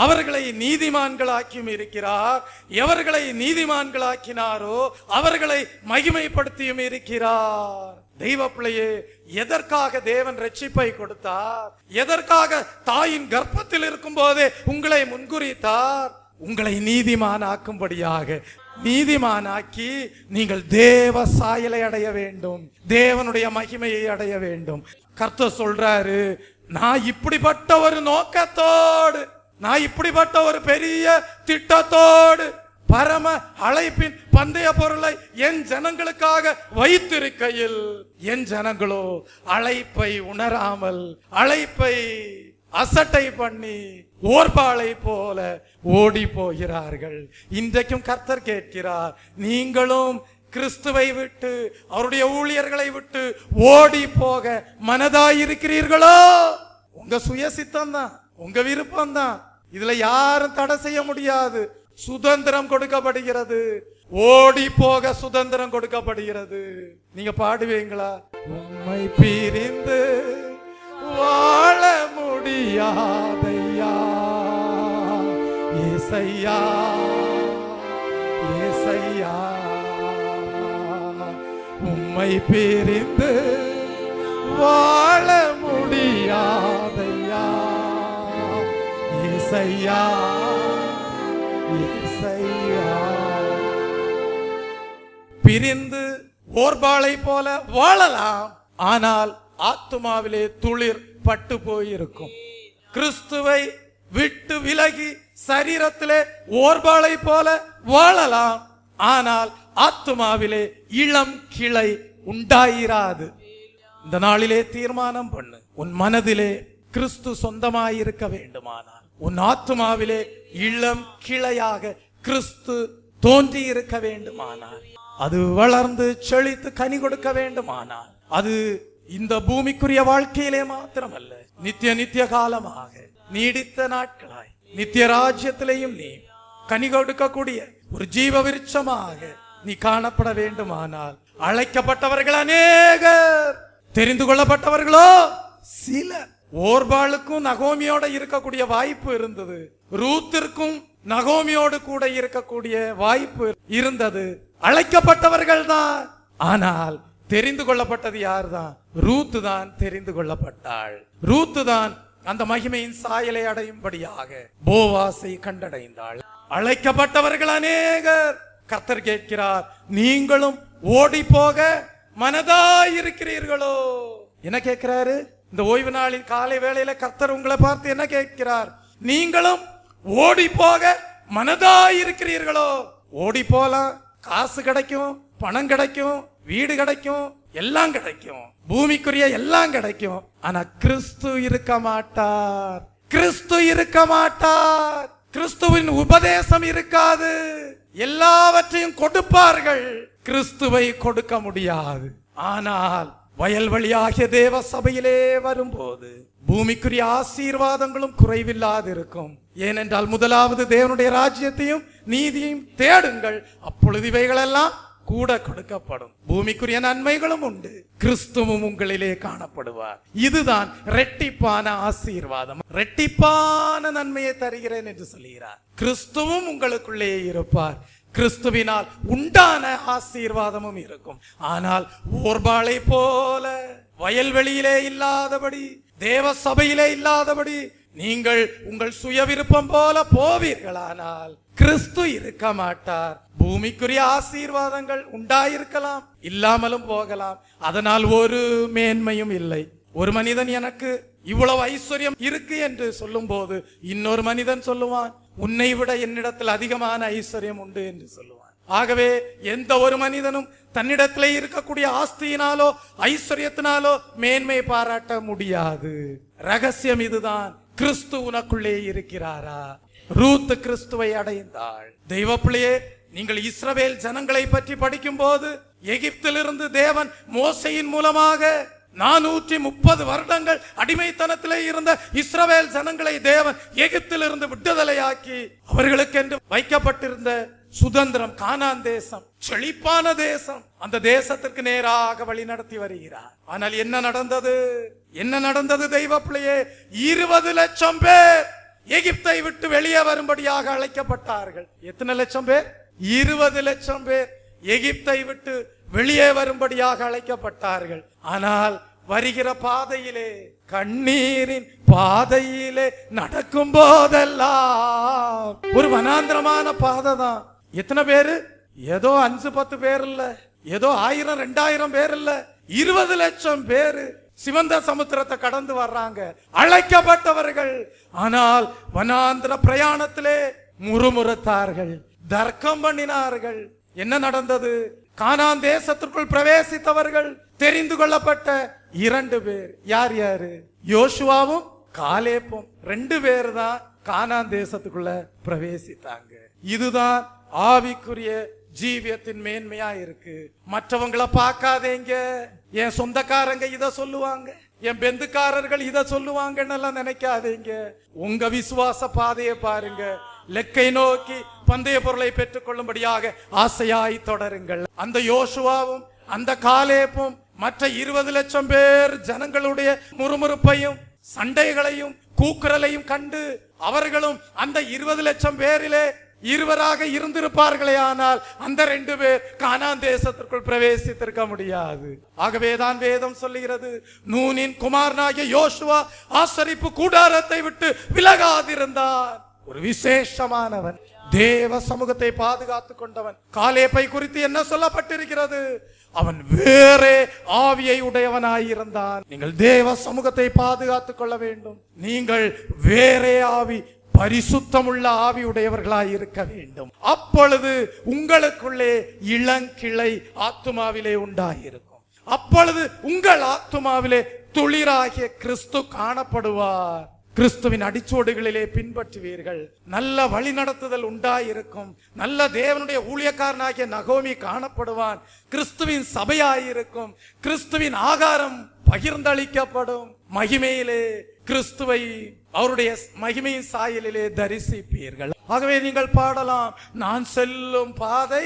அவர்களை நீதிமான்களாக்கியும் இருக்கிறார், எவர்களை நீதிமான்களாக்கினாரோ அவர்களை மகிமைப்படுத்தியும் இருக்கிறார். தெய்வ பிள்ளையே, எதற்காக தேவன் ரட்சிப்பை கொடுத்தார்? எதற்காக தாயின் கர்ப்பத்தில் இருக்கும் போதே உங்களை முன்குறித்தார்? உங்களை நீதிமானாக்கும்படியாக. நீதிமானாக்கி நீங்கள் தேவ சாயலை அடைய வேண்டும், தேவனுடைய மகிமையை அடைய வேண்டும். கர்த்தர் சொல்றாரு, நான் இப்படிப்பட்ட ஒரு நோக்கத்தோடு, நான் இப்படிப்பட்ட ஒரு பெரிய திட்டத்தோடு பரம அழைப்பின் பந்தய பொருளை என் ஜனங்களுக்காக வைத்திருக்கையில் என் ஜனங்களோ அழைப்பை உணராமல், அழைப்பை அசட்டை பண்ணி ஓர்பாளை போல ஓடி போகிறார்கள். இன்றைக்கும் கர்த்தர் கேட்கிறார், நீங்களும் கிறிஸ்துவை விட்டு, அவருடைய ஊழியர்களை விட்டு ஓடி போக மனதாயிருக்கிறீர்களோ? உங்க சுயசித்தம் தான், உங்க விருப்பம் தான், இதுல யாரும் தடை செய்ய முடியாது. சுதந்திரம் கொடுக்கப்படுகிறது, ஓடி போக சுதந்திரம் கொடுக்கப்படுகிறது. நீங்க பாடுவீங்களா? உம்மை பிரிந்து வாழ முடியாதையா ஏசையா, ஏசையா. உம்மை பிரிந்து வாழ முடியாதையா ஏசையா, பிரிந்து ஓர்பாளை போல வாழலாம், ஆனால் ஆத்துமாவிலே துளிர் பட்டு போயிருக்கும். கிறிஸ்துவை விட்டு விலகி சரீரத்திலே ஓர்பாளை போல வாழலாம், ஆனால் ஆத்துமாவிலே இளம் கிளை உண்டாயிராது. இந்த நாளிலே தீர்மானம் பண்ணு, உன் மனதிலே கிறிஸ்து சொந்தமாயிருக்க வேண்டுமானால், உன் ஆத்துமாவிலே இளம் கிளையாக கிறிஸ்து தோன்றி இருக்க வேண்டுமானால், அது வளர்ந்து செழித்து கனி கொடுக்க வேண்டுமானால், அது இந்த பூமிக்குரிய வாழ்க்கையிலே மாத்திரமல்ல, நித்திய நித்திய காலமாக நீடித்த நாட்களாய் நித்திய ராஜ்யத்திலேயும் நீ கனி கொடுக்கக்கூடிய ஒரு ஜீவ விருட்சமாக நீ காணப்பட வேண்டுமானால், அழைக்கப்பட்டவர்கள் அநேகர், தெரிந்து கொள்ளப்பட்டவர்களோ சிலர். ஓர்பாளுக்கும் நகோமியோட இருக்கக்கூடிய வாய்ப்பு இருந்தது, ரூத்திற்கும் நகோமியோடு கூட இருக்கக்கூடிய வாய்ப்பு இருந்தது. அழைக்கப்பட்டவர்கள் தான், ஆனால் தெரிந்து கொள்ளப்பட்டது யார் தான்? ரூத்து தான் தெரிந்து கொள்ளப்பட்டாள். ரூத்து தான் அந்த மகிமையின் சாயலை அடையும்படியாக போவாசை கண்டடைந்தாள். அழைக்கப்பட்டவர்கள் அநேகர். கர்த்தர் கேட்கிறார், நீங்களும் ஓடி போக மனதாயிருக்கிறீர்களோ? என்ன கேட்கிறாரு? இந்த ஓய்வு நாளின் காலை வேளையில கர்த்தர் உங்களை பார்த்து என்ன கேட்கிறார்? நீங்களும் ஓடி போக மனதாயிருக்கிறீர்களோ? ஓடி போலாம், காசு கிடைக்கும், பணம் கிடைக்கும், வீடு கிடைக்கும், எல்லாம் கிடைக்கும், பூமிக்குரிய எல்லாம் கிடைக்கும். ஆனா கிறிஸ்து இருக்க மாட்டார், கிறிஸ்து இருக்க மாட்டார். கிறிஸ்துவின் உபதேசம் இருக்காது. எல்லாவற்றையும் கொடுப்பார்கள், கிறிஸ்துவை கொடுக்க முடியாது. ஆனால் வயல்வெளியாகிய தேவ சபையிலே வரும்போது பூமிக்குரிய ஆசீர்வாதங்களும் குறைவில்லாதிருக்கும். ஏனென்றால் முதலாவது தேவனுடைய ராஜ்யத்தையும் நீதியையும் தேடுங்கள், அப்பொழுது இவைகளெல்லாம் கூட கொடுக்கப்படும். பூமிக்குரிய நன்மைகளும் உண்டு, கிறிஸ்துவும் உங்களிலே காணப்படுவார். இதுதான் இரட்டிப்பான ஆசீர்வாதம். இரட்டிப்பான நன்மையை தருகிறேன் என்று சொல்கிறார். கிறிஸ்துவும் உங்களுக்குள்ளே இருப்பார். கிறிஸ்துவினால் உண்டான ஆசீர்வாதமும் இருக்கும். ஆனால் ஓர்பாளை போல வயல்வெளியிலே இல்லாதபடி, தேவ சபையிலே இல்லாதபடி நீங்கள் உங்கள் சுய விருப்பம் போல போவீர்களானால் கிறிஸ்து இருக்க மாட்டார். பூமிக்குரிய ஆசீர்வாதங்கள் உண்டாயிருக்கலாம், இல்லாமலும் போகலாம். அதனால் ஒரு மேன்மையும் இல்லை. ஒரு மனிதன் எனக்கு இவ்வளவு ஐஸ்வர்யம் இருக்கு என்று சொல்லும் போது இன்னொரு மனிதன் சொல்லுவான், உன்னை விட என்னிடத்தில் அதிகமான ஐஸ்வர்யம் உண்டு என்று சொல்லுவான். ஆகவே எந்த ஒரு மனிதனும் தன்னிடத்திலே இருக்கக்கூடிய ஆஸ்தியினாலோ ஐஸ்வர்யத்தினாலோ மேன்மை பாராட்ட முடியாது. ரகசியம் இதுதான். கிறிஸ்து உனக்குள்ளே இருக்கிறாரா? ரூத் கிறிஸ்துவை அடைந்தாள். தெய்வ பிள்ளையே, நீங்கள் இஸ்ரவேல் ஜனங்களை பற்றி படிக்கும் போது எகிப்திலிருந்து தேவன் மோசையின் மூலமாக 430 வருடங்கள் அடிமைத்தனத்திலே இருந்த இஸ்ரவேல் ஜனங்களை தேவன் எகிப்திலிருந்து விடுதலையாக்கி அவர்களுக்கென்று வைக்கப்பட்டிருந்த சுதந்திரம் கானான் தேசம், செழிப்பான தேசம், அந்த தேசத்திற்கு நேராக வழி நடத்தி வருகிறார். ஆனால் என்ன நடந்தது? என்ன நடந்தது தெய்வ பிள்ளையே? 20 லட்சம் பேர் எகிப்தை விட்டு வெளியே வரும்படியாக அழைக்கப்பட்டார்கள். எத்தனை லட்சம் பேர்? 20 லட்சம் பேர் எகிப்தை விட்டு வெளியே வரும்படியாக அழைக்கப்பட்டார்கள். ஆனால் வருகிற பாதையிலே, கண்ணீரின் பாதையிலே நடக்கும் போதெல்லாம், ஒரு வனாந்திரமான பாதை தான். எத்தனை பேரு? ஏதோ 5-10 பேர் இல்ல, ஏதோ 1000-2000 பேர் இல்ல, 20 லட்சம் பேரு சிவந்த சமுத்திரத்தை கடந்து வர்றாங்க, அழைக்கப்பட்டவர்கள். ஆனால் வனாந்திர பிரயாணத்திலே முறுமுறுத்தார்கள், தர்க்கம் பண்ணினார்கள். என்ன நடந்தது? கானான் தேசத்திற்குள் பிரவேசித்தவர்கள் தெரிந்து கொள்ளப்பட்ட 2 பேர். யார் யாரு? யோசுவாவும் காலேப்பும். 2 பேர் தான் கானான் தேசத்துக்குள்ள பிரவேசித்தாங்க. இதுதான் ஆவிக்குரிய ஜீவியத்தின் மேன்மையா இருக்கு. மற்றவங்களை பார்க்காதேங்க. என் சொந்தக்காரங்க இத சொல்லுவாங்க, என் பெந்துக்காரர்கள் இத சொல்லுவாங்கன்னு நினைக்காதீங்க. உங்க விசுவாச பாதையை பாருங்க. லெக்கை நோக்கி பந்தய பொருளை பெற்றுக் கொள்ளும்படியாக ஆசையாய் தொடருங்கள். அந்த யோசுவாவும் அந்த காலேப்பும் மற்ற 20 லட்சம் பேர் ஜனங்களுடைய முறுமுறுப்பையும் சண்டைகளையும் கூக்குரலையும் கண்டு அவர்களும் அந்த 20 லட்சம் பேரிலே இருவராக இருந்திருப்பார்களே, ஆனால் அந்த 2 பேர் கானான் தேசத்திற்குள் பிரவேசித்திருக்க முடியாது. ஆகவேதான் வேதம் சொல்லுகிறது, நூனின் குமாரனாகிய யோசுவா ஆசரிப்பு கூடாரத்தை விட்டு விலகாதிருந்தான். ஒரு விசேஷமானவன், தேவ சமூகத்தை பாதுகாத்துக் கொண்டவன். காலேப்பை குறித்து என்ன சொல்லப்பட்டிருக்கிறது? அவன் வேறே ஆவியை உடையவனாயிருந்தான். நீங்கள் தேவ சமூகத்தை பாதுகாத்துக் கொள்ள வேண்டும். நீங்கள் வேறே ஆவி, பரிசுத்தமுள்ள ஆவி உடையவர்களாய் இருக்க வேண்டும். அப்பொழுது உங்களுக்குள்ளே இளங்கிளை ஆத்துமாவிலே உண்டாயிருக்கும். அப்பொழுது உங்கள் ஆத்துமாவிலே துளிராகிய கிறிஸ்து காணப்படுவார். கிறிஸ்துவின் அடிச்சோடுகளிலே பின்பற்றுவீர்கள். நல்ல வழி நடத்துதல் உண்டாயிருக்கும். நல்ல தேவனுடைய ஊழியக்காரனாகிய நகோமி காணப்படுவான். கிறிஸ்துவின் சபையாயிருக்கும். கிறிஸ்துவின் ஆகாரம் பகிர்ந்தளிக்கப்படும். மகிமையிலே கிறிஸ்துவை அவருடைய மகிமையின் சாயலிலே தரிசிப்பீர்கள். ஆகவே நீங்கள் பாடலாம், நான் செல்லும் பாதை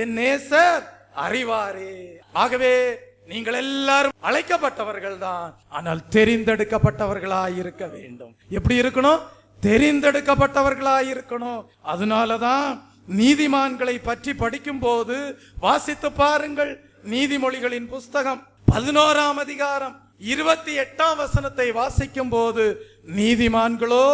என் நேசர் அறிவாரே. ஆகவே நீங்கள் எல்லாரும் அழைக்கப்பட்டவர்கள் தான், ஆனால் தெரிந்தெடுக்கப்பட்டவர்களாய் இருக்க வேண்டும். எப்படி இருக்கணும்? தெரிந்தெடுக்கப்பட்டவர்களாய் இருக்கணும். அதனாலதான் நீதிமான்களை பற்றி படிக்கும் போது வாசித்து பாருங்கள். நீதிமொழிகளின் புஸ்தகம் 11ஆம் அதிகாரம் 28ஆம் வசனத்தை வாசிக்கும் போது, நீதிமான்களோ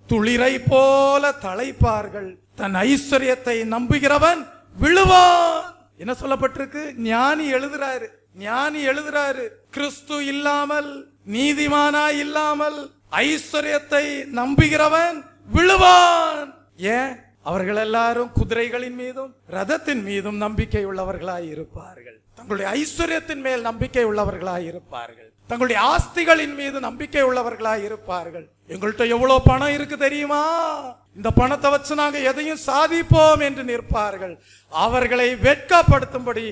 துளிரை போல தழைப்பார்கள், தன் ஐஸ்வர்யத்தை நம்புகிறவன் விழுவான். என்ன சொல்லப்பட்டிருக்கு? ஞானி எழுதுறாரு, கிறிஸ்து இல்லாமல், நீதிமானா இல்லாமல் ஐஸ்வர்யத்தை நம்புகிறவன் விழுவான். ஏன்? அவர்கள் எல்லாரும் குதிரைகளின் மீதும் ரதத்தின் மீதும் நம்பிக்கை உள்ளவர்களாய் இருப்பார்கள். தங்களுடைய ஐஸ்வர்யத்தின் மேல் நம்பிக்கை உள்ளவர்களாய் இருப்பார்கள். தங்களுடைய ஆஸ்திகளின் மீது நம்பிக்கை உள்ளவர்களாய் இருப்பார்கள். எங்கள்கிட்ட எவ்வளவு பணம் இருக்கு தெரியுமா, இந்த பணத்தை வச்சு நாங்க எதையும் சாதிப்போம் என்று நிற்பார்கள். அவர்களை வெட்கப்படுத்தும்படி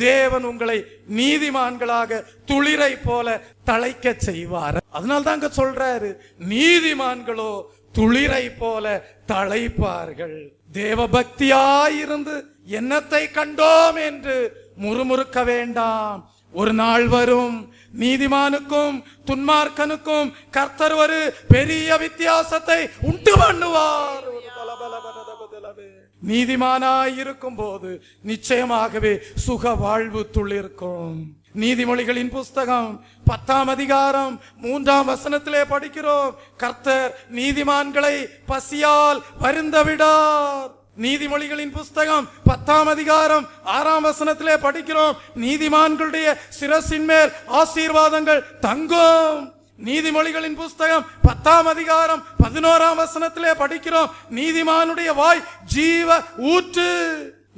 தேவன் உங்களை நீதிமான்களாக துளிரை போல தழைக்க செய்வார். அதனால்தான் சொல்றாரு, நீதிமான்களோ துளிரை போல தழைப்பார்கள். தேவ பக்தியாயிருந்து என்னத்தை கண்டோம் என்று முறுமுறுக்க வேண்டாம். ஒரு நாள் வரும், நீதிமானுக்கும் துன்மார்க்கனுக்கும் கர்த்தர் ஒரு பெரிய வித்தியாசத்தை உண்டு பண்ணுவார். நீதிமானாய் இருக்கும் போது நிச்சயமாகவே சுக வாழ்வு துளிர்க்கும். நீதிமொழிகளின் புஸ்தகம் 10ஆம் அதிகாரம் 3ஆம் வசனத்திலே படிக்கிறோம், கர்த்தர் நீதிமான்களை பசியால் வருந்த விடார். நீதிமொழிகளின் புஸ்தகம் 10ஆம் அதிகாரம் 6ஆம் வசனத்திலே படிக்கிறோம், நீதிமான்களுடைய சிரசின் மேல் ஆசீர்வாதங்கள் தங்கும். நீதிமொழிகளின் புஸ்தகம் 10ஆம் அதிகாரம் 11ஆம் வசனத்திலே படிக்கிறோம், நீதிமானுடைய வாய் ஜீவ ஊற்று.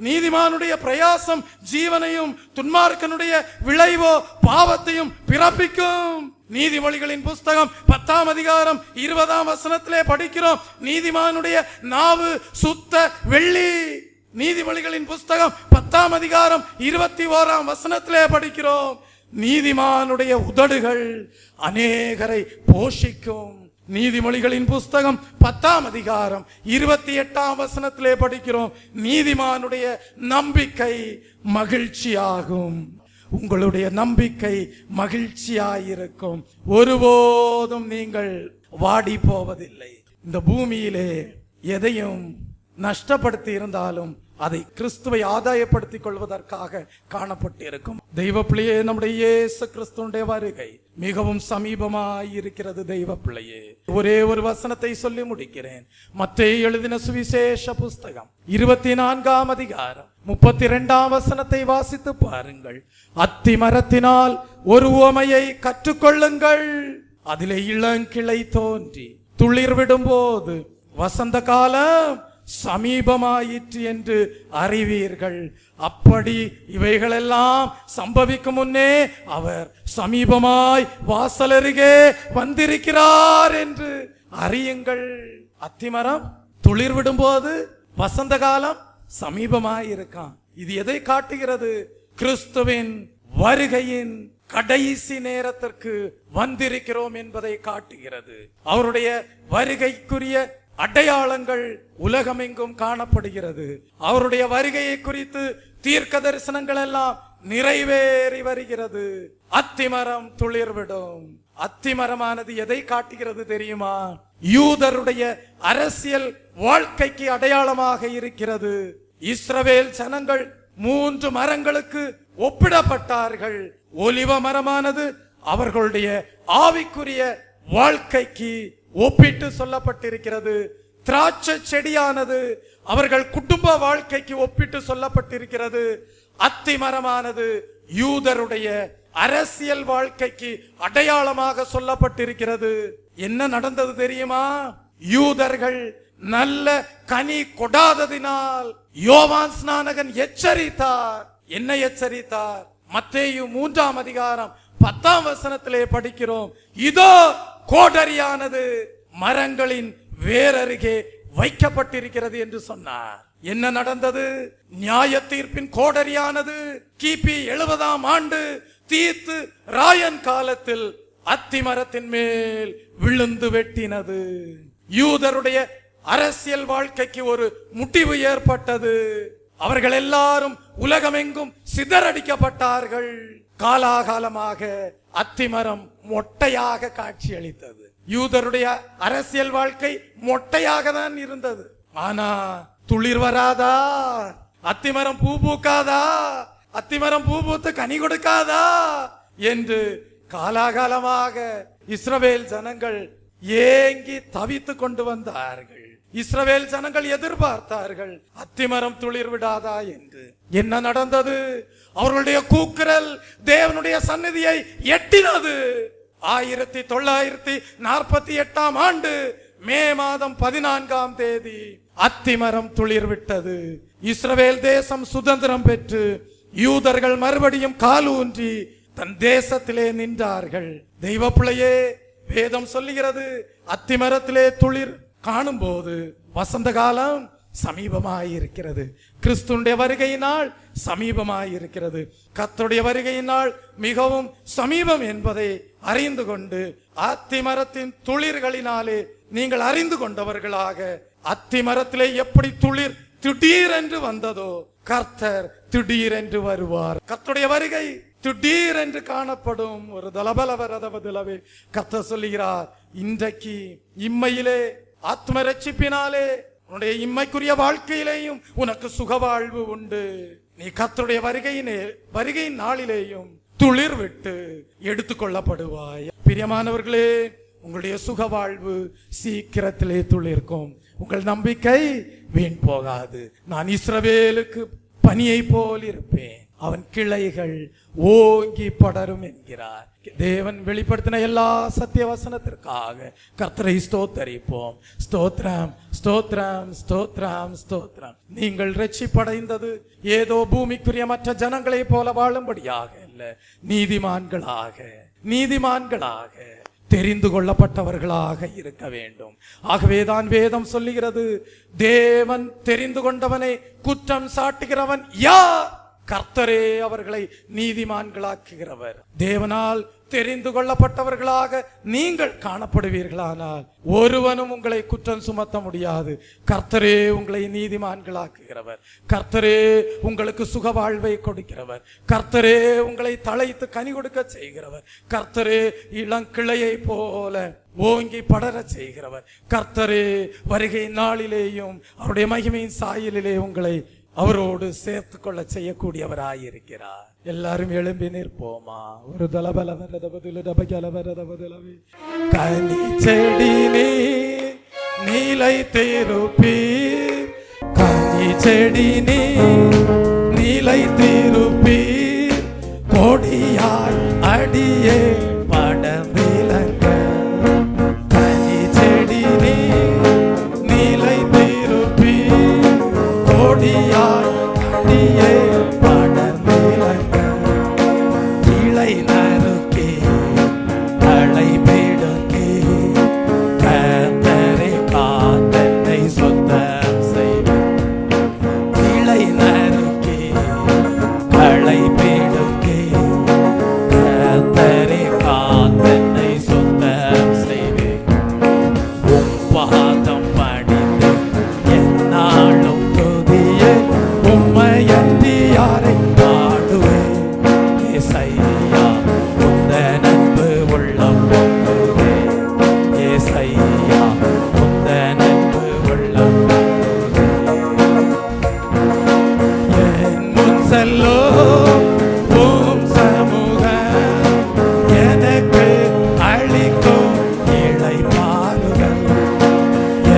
நீதிமானுடைய பிரயாசம் ஜீவனையும், துன்மார்க்கனுடைய விளைவோ பாவத்தையும் பிறப்பிக்கும். நீதிமொழிகளின் புஸ்தகம் 10ஆம் அதிகாரம் 20ஆம் வசனத்திலே படிக்கிறோம், நீதிமானுடைய நாவு சுத்த வெள்ளி. நீதிமொழிகளின் புஸ்தகம் 10ஆம் அதிகாரம் 21ஆம் வசனத்திலே படிக்கிறோம், நீதிமானுடைய உதடுகள் அநேகரை போஷிக்கும். நீதிமொழிகளின் புஸ்தகம் 10ஆம் அதிகாரம் 28ஆம் வசனத்திலே படிக்கிறோம், நீதிமானுடைய நம்பிக்கை மகிழ்ச்சியாகும். உங்களுடைய நம்பிக்கை மகிழ்ச்சியாயிருக்கும். ஒருபோதும் நீங்கள் வாடி போவதில்லை. இந்த பூமியிலே எதையும் நஷ்டப்படுத்தி இருந்தாலும் அதை கிறிஸ்துவை ஆதாயப்படுத்திக் கொள்வதற்காக காணப்பட்டிருக்கும். தெய்வ பிள்ளையே, நம்முடைய இயேசு கிறிஸ்துவினுடைய வருகை மிகவும் சமீபமாய் இருக்கிறது. தெய்வ பிள்ளையே, ஒரே ஒரு வசனத்தை சொல்லி முடிக்கிறேன். மத்தேயு எழுதின சுவிசேஷ புஸ்தகம் 24ஆம் அதிகாரம் 32ஆம் வசனத்தை வாசித்து பாருங்கள். அத்தி மரத்தினால் ஒரு உவமையை கற்றுக்கொள்ளுங்கள். அதிலே இளங்கிளை தோன்றி துளிர் விடும் போது வசந்த காலம் சமீபமாயிற்று என்று அறிவீர்கள். அப்படி இவைகளெல்லாம் சம்பவிக்கும் முன்னே அவர் சமீபமாய் வாசலருகே வந்திருக்கிறார் என்று அறியுங்கள். அத்திமரம் துளிர் விடும்போது வசந்த காலம் சமீபமாய் இருக்கான். இது எதை காட்டுகிறது? கிறிஸ்துவின் வருகையின் கடைசி நேரத்திற்கு வந்திருக்கிறோம் என்பதை காட்டுகிறது. அவருடைய வருகைக்குரிய அடையாளங்கள் உலகமெங்கும் காணப்படுகிறது. அவருடைய வருகையை குறித்து தீர்க்க தரிசனங்கள் எல்லாம் நிறைவேறி வருகிறது. அத்திமரம் துளிர்விடும். அத்திமரமானது எதை காட்டுகிறது தெரியுமா? யூதருடைய அரசியல் வாழ்க்கைக்கு அடையாளமாக இருக்கிறது. இஸ்ரவேல் ஜனங்கள் 3 மரங்களுக்கு ஒப்பிடப்பட்டார்கள். ஒலிவ மரமானது அவர்களுடைய ஆவிக்குரிய வாழ்க்கைக்கு ஒப்பிட்டு சொல்லப்பட்டிருக்கிறது. திராட்சை செடியானது அவர்கள் குடும்ப வாழ்க்கைக்கு ஒப்பிட்டு சொல்லப்பட்டிருக்கிறது. அத்திமரமானது யூதருடைய அரசியல் வாழ்க்கைக்கு அடையாளமாக சொல்லப்பட்டிருக்கிறது. என்ன நடந்தது தெரியுமா? யூதர்கள் நல்ல கனி கொடாததினால் யோவான் ஸ்நானகன் எச்சரித்தார். என்ன எச்சரித்தார்? மத்தேயு 3ஆம் அதிகாரம் 10ஆம் வசனத்திலே படிக்கிறோம், இதோ கோடரியானது மரங்களின் வேரருகே வைக்கப்பட்டிருக்கிறது என்று சொன்னார். என்ன நடந்தது? நியாய தீர்ப்பின் கோடரியானது கிபி 70ஆம் ஆண்டு தீத்து ராயன் காலத்தில் அத்திமரத்தின் மேல் விழுந்து வெட்டினது. யூதருடைய அரசியல் வாழ்க்கைக்கு ஒரு முடிவு ஏற்பட்டது. அவர்கள் எல்லாரும் உலகமெங்கும் சிதறடிக்கப்பட்டார்கள். காலாகாலமாக அத்திமரம் மொட்டையாக காட்சியளித்தது. யூதருடைய அரசியல் வாழ்க்கை மொட்டையாக தான் இருந்தது. ஆனா துளிர் வராதா? அத்திமரம் பூ பூக்காதா? அத்திமரம் பூ பூத்து கனி கொடுக்காதா என்று காலாகாலமாக இஸ்ரவேல் ஜனங்கள் ஏங்கி தவித்து கொண்டு வந்தார்கள். இஸ்ரவேல் ஜனங்கள் எதிர்பார்த்தார்கள், அத்திமரம் துளிர் விடாதா என்று. என்ன நடந்தது? அவர்களுடைய கூக்குரல் தேவனுடைய சந்நிதியை எட்டினது. 1948ஆம் ஆண்டு மே மாதம் 14ஆம் தேதி அத்திமரம் துளிர் விட்டது. இஸ்ரவேல் தேசம் சுதந்திரம் பெற்று யூதர்கள் மறுபடியும் காலூன்றி தன் தேசத்திலே நின்றார்கள். தெய்வ பிள்ளையே, வேதம் சொல்லுகிறது, அத்திமரத்திலே துளிர் காணும் போது வசந்த காலம் சமீபமாயிருக்கிறது. கிறிஸ்துடைய வருகையினால் சமீபமாயிருக்கிறது. கர்த்தருடைய வருகையினால் மிகவும் சமீபம் என்பதை அறிந்து கொண்டு அத்திமரத்தின் துளிர்களினாலே நீங்கள் அறிந்து கொண்டவர்களாக, அத்திமரத்திலே எப்படி துளிர் திடீரென்று வந்ததோ, கர்த்தர் திடீரென்று வருவார். கர்த்தருடைய வருகை திடீரென்று காணப்படும். ஒரு தலபலவரதவதிலவே கர்த்தர் சொல்லுகிறார், இன்றைக்கு இம்மையிலே ஆத்ம ரட்சிப்பினாலே உன்னுடைய இம்மைக்குரிய வாழ்க்கையிலேயும் உனக்கு சுகவாழ்வு உண்டு. நீ கர்த்தருடைய வருகையின் நாளிலேயும் துளிர் விட்டு எடுத்துக்கொள்ளப்படுவாய். பிரியமானவர்களே, உங்களுடைய சுகவாழ்வு சீக்கிரத்திலே துளிர்க்கும். உங்கள் நம்பிக்கை வீண் போகாது. நான் இஸ்ரவேலுக்கு பனியை போல் இருப்பேன், அவன் கிளைகள் ஓங்கி படரும் என்கிறார். தேவன் வெளிப்படுத்தின எல்லா சத்திய வசனத்திற்காக கர்த்தரை ஸ்தோத்தரிப்போம். ஸ்தோத்ரம், ஸ்தோத்ரம், ஸ்தோத்ரம், ஸ்தோத்ரம். நீங்கள் ரட்சிப்படைந்தது ஏதோ பூமிக்குரிய மற்ற ஜனங்களை போல வாழும்படியாக இல்ல, நீதிமான்களாக தெரிந்து கொள்ளப்பட்டவர்களாக இருக்க வேண்டும். ஆகவேதான் வேதம் சொல்லுகிறது, தேவன் தெரிந்து கொண்டவனை குற்றம் சாட்டுகிறவன் யார்? கர்த்தரே அவர்களை நீதிமான்களாக்குகிறவர். தேவனால் தெரிந்து கொள்ளப்பட்டவர்களாக நீங்கள் காணப்படுவீர்களானால் ஒருவனும் உங்களை குற்றம் சுமத்த முடியாது. கர்த்தரே உங்களை நீதிமான்களாக்குகிறவர். கர்த்தரே உங்களுக்கு சுக வாழ்வை கொடுக்கிறவர். கர்த்தரே உங்களை தழைத்து கனி கொடுக்க செய்கிறவர். கர்த்தரே இளங்கிளையை போல ஓங்கி படர செய்கிறவர். கர்த்தரே வருகை நாளிலேயும் அவருடைய மகிமையின் சாயலிலே உங்களை அவரோடு சேர்த்து கொள்ள செய்யக்கூடியவராயிருக்கிறார். எல்லாரும் எழும்பி நிற்போமா? ஒரு தலபலவரதபதுலபகலவரதபதுலவே கனி செடி நீலை திருப்பி, கனி செடி நீலை திருப்பி, கொடியாய் அடியே படம் விளங்க. கனி செடி நீலை திருப்பி, கொடியாய் அடியே படம் விளங்க. கிளை நறுக்கி களை பிடுங்கி, கர்த்தரை காத்தனை சுத்தம் செய்வேன். கிளை நறுக்கி களை பிடுங்கி, கர்த்தரை காத்தனை சுத்தம் செய்வேன். உப்பாதம் பணிந்து என்னாலும் துதியே, உம்மையன்றி யாரை பாடுவேன். ஏசையா உந்த நட்பு உள்ளம் பொங்குதே, ஏசையா உந்த நட்பு உள்ளம் பொங்குதே. என் முன் செல்லும் உம் சமூகம் எனக்கு அளிக்கும் இளைப்பாறுதல்.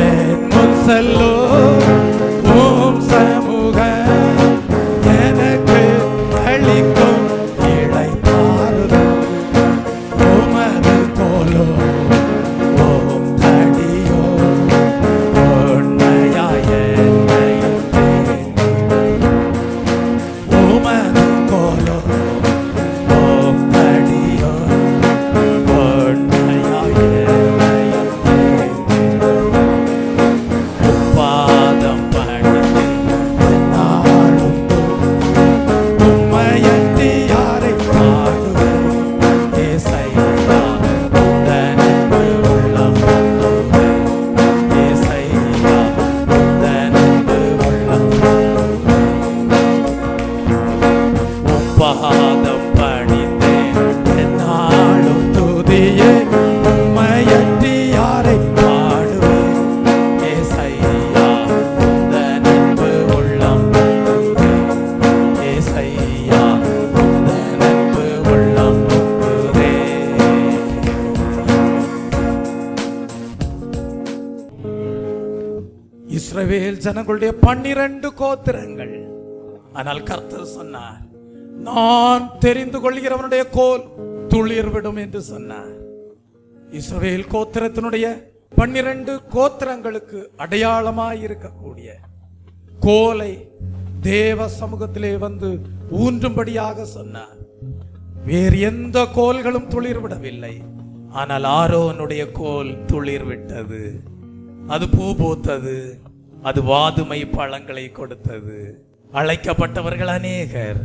என் முன் செல்லும் உம் சமூகம் எனக்கு அளிக்கும் இளைப்பாறுதல். உமது கோலோ உம் தடியோ உண்மையாய் என்னையும் தேற்றிடும். உமது கோலோ உம் தடியோ உண்மையாய் என்னையும் தேற்றிடும். உப்பாதம் பணிந்து என்னாலும் உம்மையன்றி யாரை பாடுவேன். ஏசையா உந்த நட்பு உள்ளம் பொங்குதே, ஏசையா உந்த நட்பு உள்ளம் பொங்குதே. உப்பாதம் பணிந்தேன் என்னாலும் துதியே, உம்மையன்றி யாரை பாடுவேன். ஏசையா உந்த நட்பு உள்ளம் பொங்குதே, ஏசையா உந்த நட்பு உள்ளம் பொங்குதே. இஸ்ரவேல் ஜனங்களுடைய 12 கோத்திரங்கள். ஆனால் கர்த்தர் சொன்னார், நான் தெரிந்து கொள்கிறவனுடைய கோல் துளிர் விடும் என்று சொன்னார். இஸ்ரவேல் கோத்திரத்தினுடைய 12 கோத்திரங்களுக்கு அடையாளமாய் இருக்கக்கூடிய கோலை தேவ சமூகத்திலே வந்து ஊன்றும்படியாக சொன்னார். வேறு எந்த கோல்களும் துளிர் விடவில்லை. ஆனால் ஆரோனுடைய கோல் துளிர் விட்டது. அது பூ பூத்தது. அது வாதுமை பழங்களை கொடுத்தது. அழைக்கப்பட்டவர்கள் அநேகர்,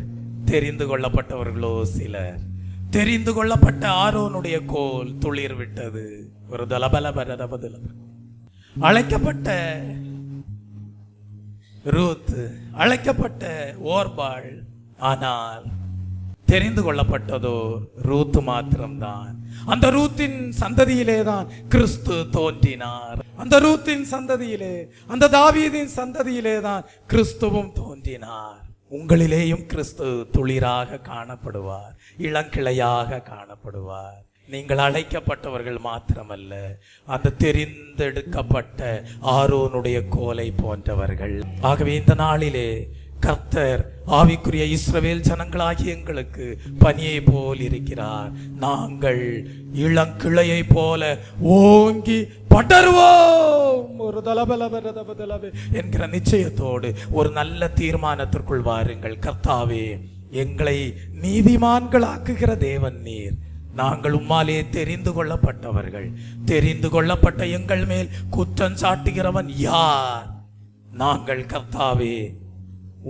தெரிந்து கொள்ளப்பட்டவர்களோ சிலர். தெரிந்து கொள்ளப்பட்ட ஆரோனுடைய கோல் துளிர் விட்டது. ஒரு தலபலபரதபதுல அழைக்கப்பட்ட ரூத், அழைக்கப்பட்ட ஓர்பாள். ஆனால் தெரிந்து கொள்ளப்பட்டதோ ரூத் மாத்திரம்தான். அந்த ரூத்தின் சந்ததியிலே தான் கிறிஸ்து தோன்றினார். அந்த ரூத்தின் சந்ததியிலே, அந்த தாவீதின் சந்ததியிலே தான் கிறிஸ்துவும் தோன்றினார். உங்களிலேயும் கிறிஸ்து துளிராக காணப்படுவார், இளங்கிளையாக காணப்படுவார். நீங்கள் அழைக்கப்பட்டவர்கள் மாத்திரமல்ல, அந்த தெரிந்தெடுக்கப்பட்ட ஆரோனுடைய கோலை போன்றவர்கள். ஆகவே இந்த நாளிலே கர்த்தர் ஆவிக்குரிய இஸ்ரவேல் ஜனங்களாகிய எங்களுக்கு பனியை போல் இருக்கிறார். நாங்கள் இளங்கிளையை போல ஓங்கி படருவோம். ஒரு தலபலபலபலபே என்கிற நிச்சயத்தோடு ஒரு நல்ல தீர்மானத்திற்குள் வாருங்கள். கர்த்தாவே, எங்களை நீதிமான்களாக்குகிற தேவன் நீர். நாங்கள் உம்மாலே தெரிந்து கொள்ளப்பட்டவர்கள். தெரிந்து கொள்ளப்பட்ட எங்கள் மேல் குற்றம் சாட்டுகிறவன் யார்? நாங்கள் கர்த்தாவே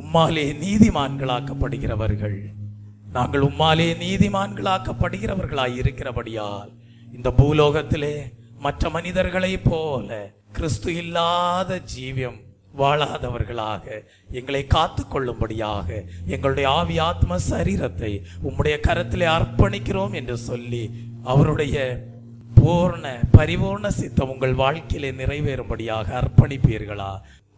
உம்மாலே நீதிமான்களாக்கப்படுகிறவர்கள். நாங்கள் உம்மாலே நீதிமான்களாக்கப்படுகிறவர்களாய் இருக்கிறபடியால் இந்த பூலோகத்திலே மற்ற மனிதர்களை போல கிறிஸ்து இல்லாத ஜீவியம் வாழாதவர்களாக எங்களை காத்து கொள்ளும்படியாக எங்களுடைய ஆவி ஆத்ம சரீரத்தை உம்முடைய கரத்திலே அர்ப்பணிக்கிறோம் என்று சொல்லி அவருடைய பூர்ண பரிபூர்ண சித்தம் உங்கள் வாழ்க்கையிலே நிறைவேறும்படியாக அர்ப்பணிப்பீர்களா?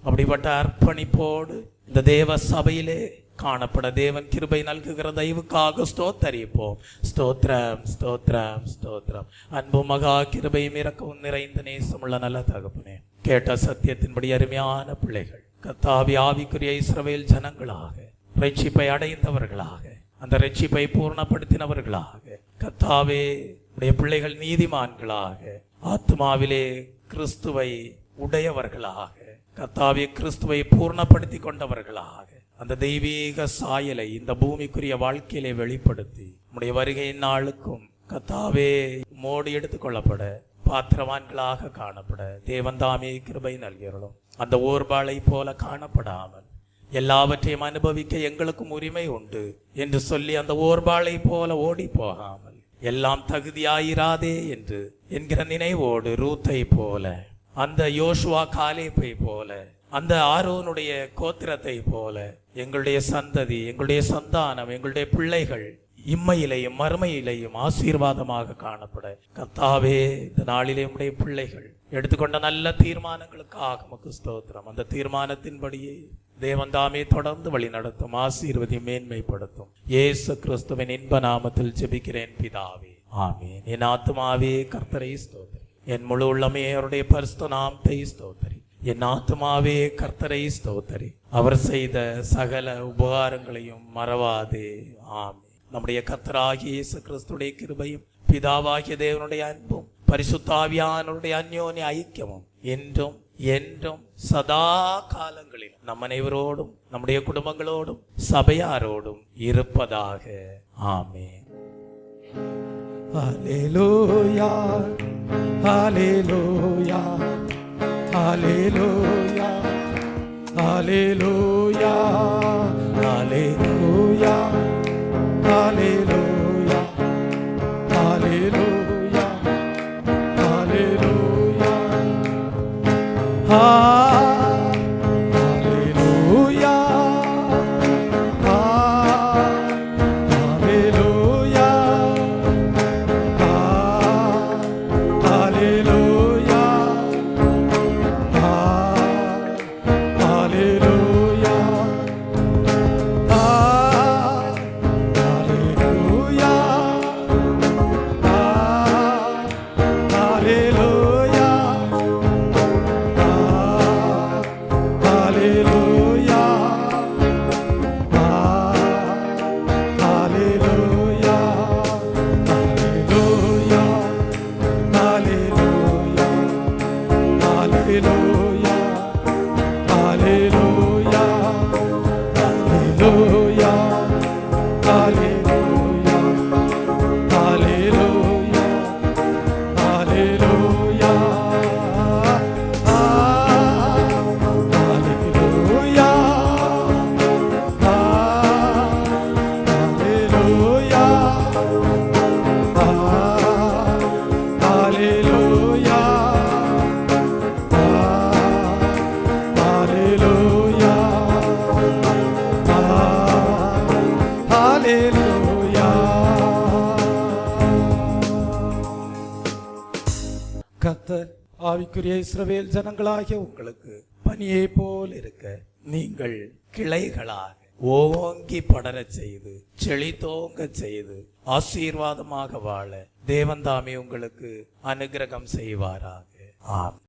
அப்படிப்பட்ட அர்ப்பணிப்போடு இந்த தேவ சபையிலே காணப்பட தேவன் கிருபை நல்குகிற தயவுக்காக ஸ்தோத்தரிப்போம். ஸ்தோத்திரம், ஸ்தோத்திரம், ஸ்தோத்திரம். அன்பு மகா கிருபையும் இரக்கவும் நிறைந்த நேசமுள்ள நல்ல தகப்பனே, கேட்ட சத்தியத்தின்படி அருமையான பிள்ளைகள் கர்த்தாவே ஆவிக்குரிய இஸ்ரவேல் ஜனங்களாக ரட்சிப்பை அடைந்தவர்களாக, அந்த ரட்சிப்பை பூர்ணப்படுத்தினவர்களாக கர்த்தாவே உடைய பிள்ளைகள் நீதிமான்களாக, ஆத்மாவிலே கிறிஸ்துவை உடையவர்களாக, கர்த்தாவே கிறிஸ்துவை பூர்ணப்படுத்தி கொண்டவர்களாக அந்த தெய்வீக சாயலை இந்த பூமிக்குரிய வாழ்க்கையிலே வெளிப்படுத்தி உம்முடைய வருகையின் நாளுக்கும் கர்த்தாவே மோடி எடுத்துக்கொள்ளப்பட பாத்திரவான்களாக காணப்பட தேவன் தாமே கிருபை நல்கிறோம். அந்த ஓர்பாளை போல காணப்படாமல் எல்லாவற்றையும் அனுபவிக்க எங்களுக்கும் உரிமை உண்டு என்று சொல்லி அந்த ஓர்பாளை போல ஓடி போகாமல் எல்லாம் தகுதியாயிராதே என்று என்கிற நினைவோடு ரூத்தை போல, அந்த யோசுவா காலேபை போல, அந்த ஆரோனுடைய கோத்திரத்தை போல எங்களுடைய சந்ததி, எங்களுடைய சந்தானம், எங்களுடைய பிள்ளைகள் இம்மையிலையும் மறுமையிலையும் ஆசீர்வாதமாக காணப்பட கர்த்தாவே இந்த நாளிலே உம்முடைய பிள்ளைகள் எடுத்துக்கொண்ட நல்ல தீர்மானங்களுக்காக உமக்கு ஸ்தோத்திரம். அந்த தீர்மானத்தின்படியே தேவன் தாமே தொடர்ந்து வழி நடத்தும், ஆசீர்வதி மேன்மைப்படுத்தும். இயேசு கிறிஸ்துவின் இன்ப நாமத்தில் ஜெபிக்கிறேன் பிதாவே, ஆமீன். என் ஆத்துமாவே கர்த்தரை ஸ்தோத்திரி, என் முழு உள்ளமே அவருடைய பரிசுத்த நாமத்தை ஸ்தோத்திரி. என் ஆத்துமாவே கர்த்தரை ஸ்தோத்திரி, அவர் செய்த சகல உபகாரங்களையும் மறவாதே, ஆமீன். நம்முடைய கர்த்தராகிய இயேசு கிறிஸ்துடைய கிருபையும் பிதாவாகிய தேவனுடைய அன்பும் பரிசுத்த ஆவியானவருடைய அந்யோன்ய ஐக்கியமும் என்றும் என்றும் சதா காலங்களில் நம் அனைவரோடும் நம்முடைய குடும்பங்களோடும் சபையாரோடும் இருப்பதாக, ஆமென்.
ஹல்லேலூயா, ஹல்லேலூயா, ஹல்லேலூயா, ஹல்லேலூயா, ஹல்லேலூயா, ஹல்லேலூயா, ஹல்லேலூயா, ஹல்லேலூயா, ஹல்லேலூயா, ஹல்லேலூயா, ஹல்லேலூயா, ஹல்லேலூயா, ஹல்லேலூயா. Hallelujah. Hallelujah. Hallelujah. கர்த்தர் ஆவிக்குரிய இஸ்ரவேல் ஜனங்களாகிய உங்களுக்கு பனியை போல் இருக்க நீங்கள் கிளைகளாக ஓங்கி படரச் செய்து செழித்தோங்க செய்து ஆசீர்வாதமாக வாழ தேவன் தாமே உங்களுக்கு அனுக்கிரகம் செய்வாராக. ஆமென்.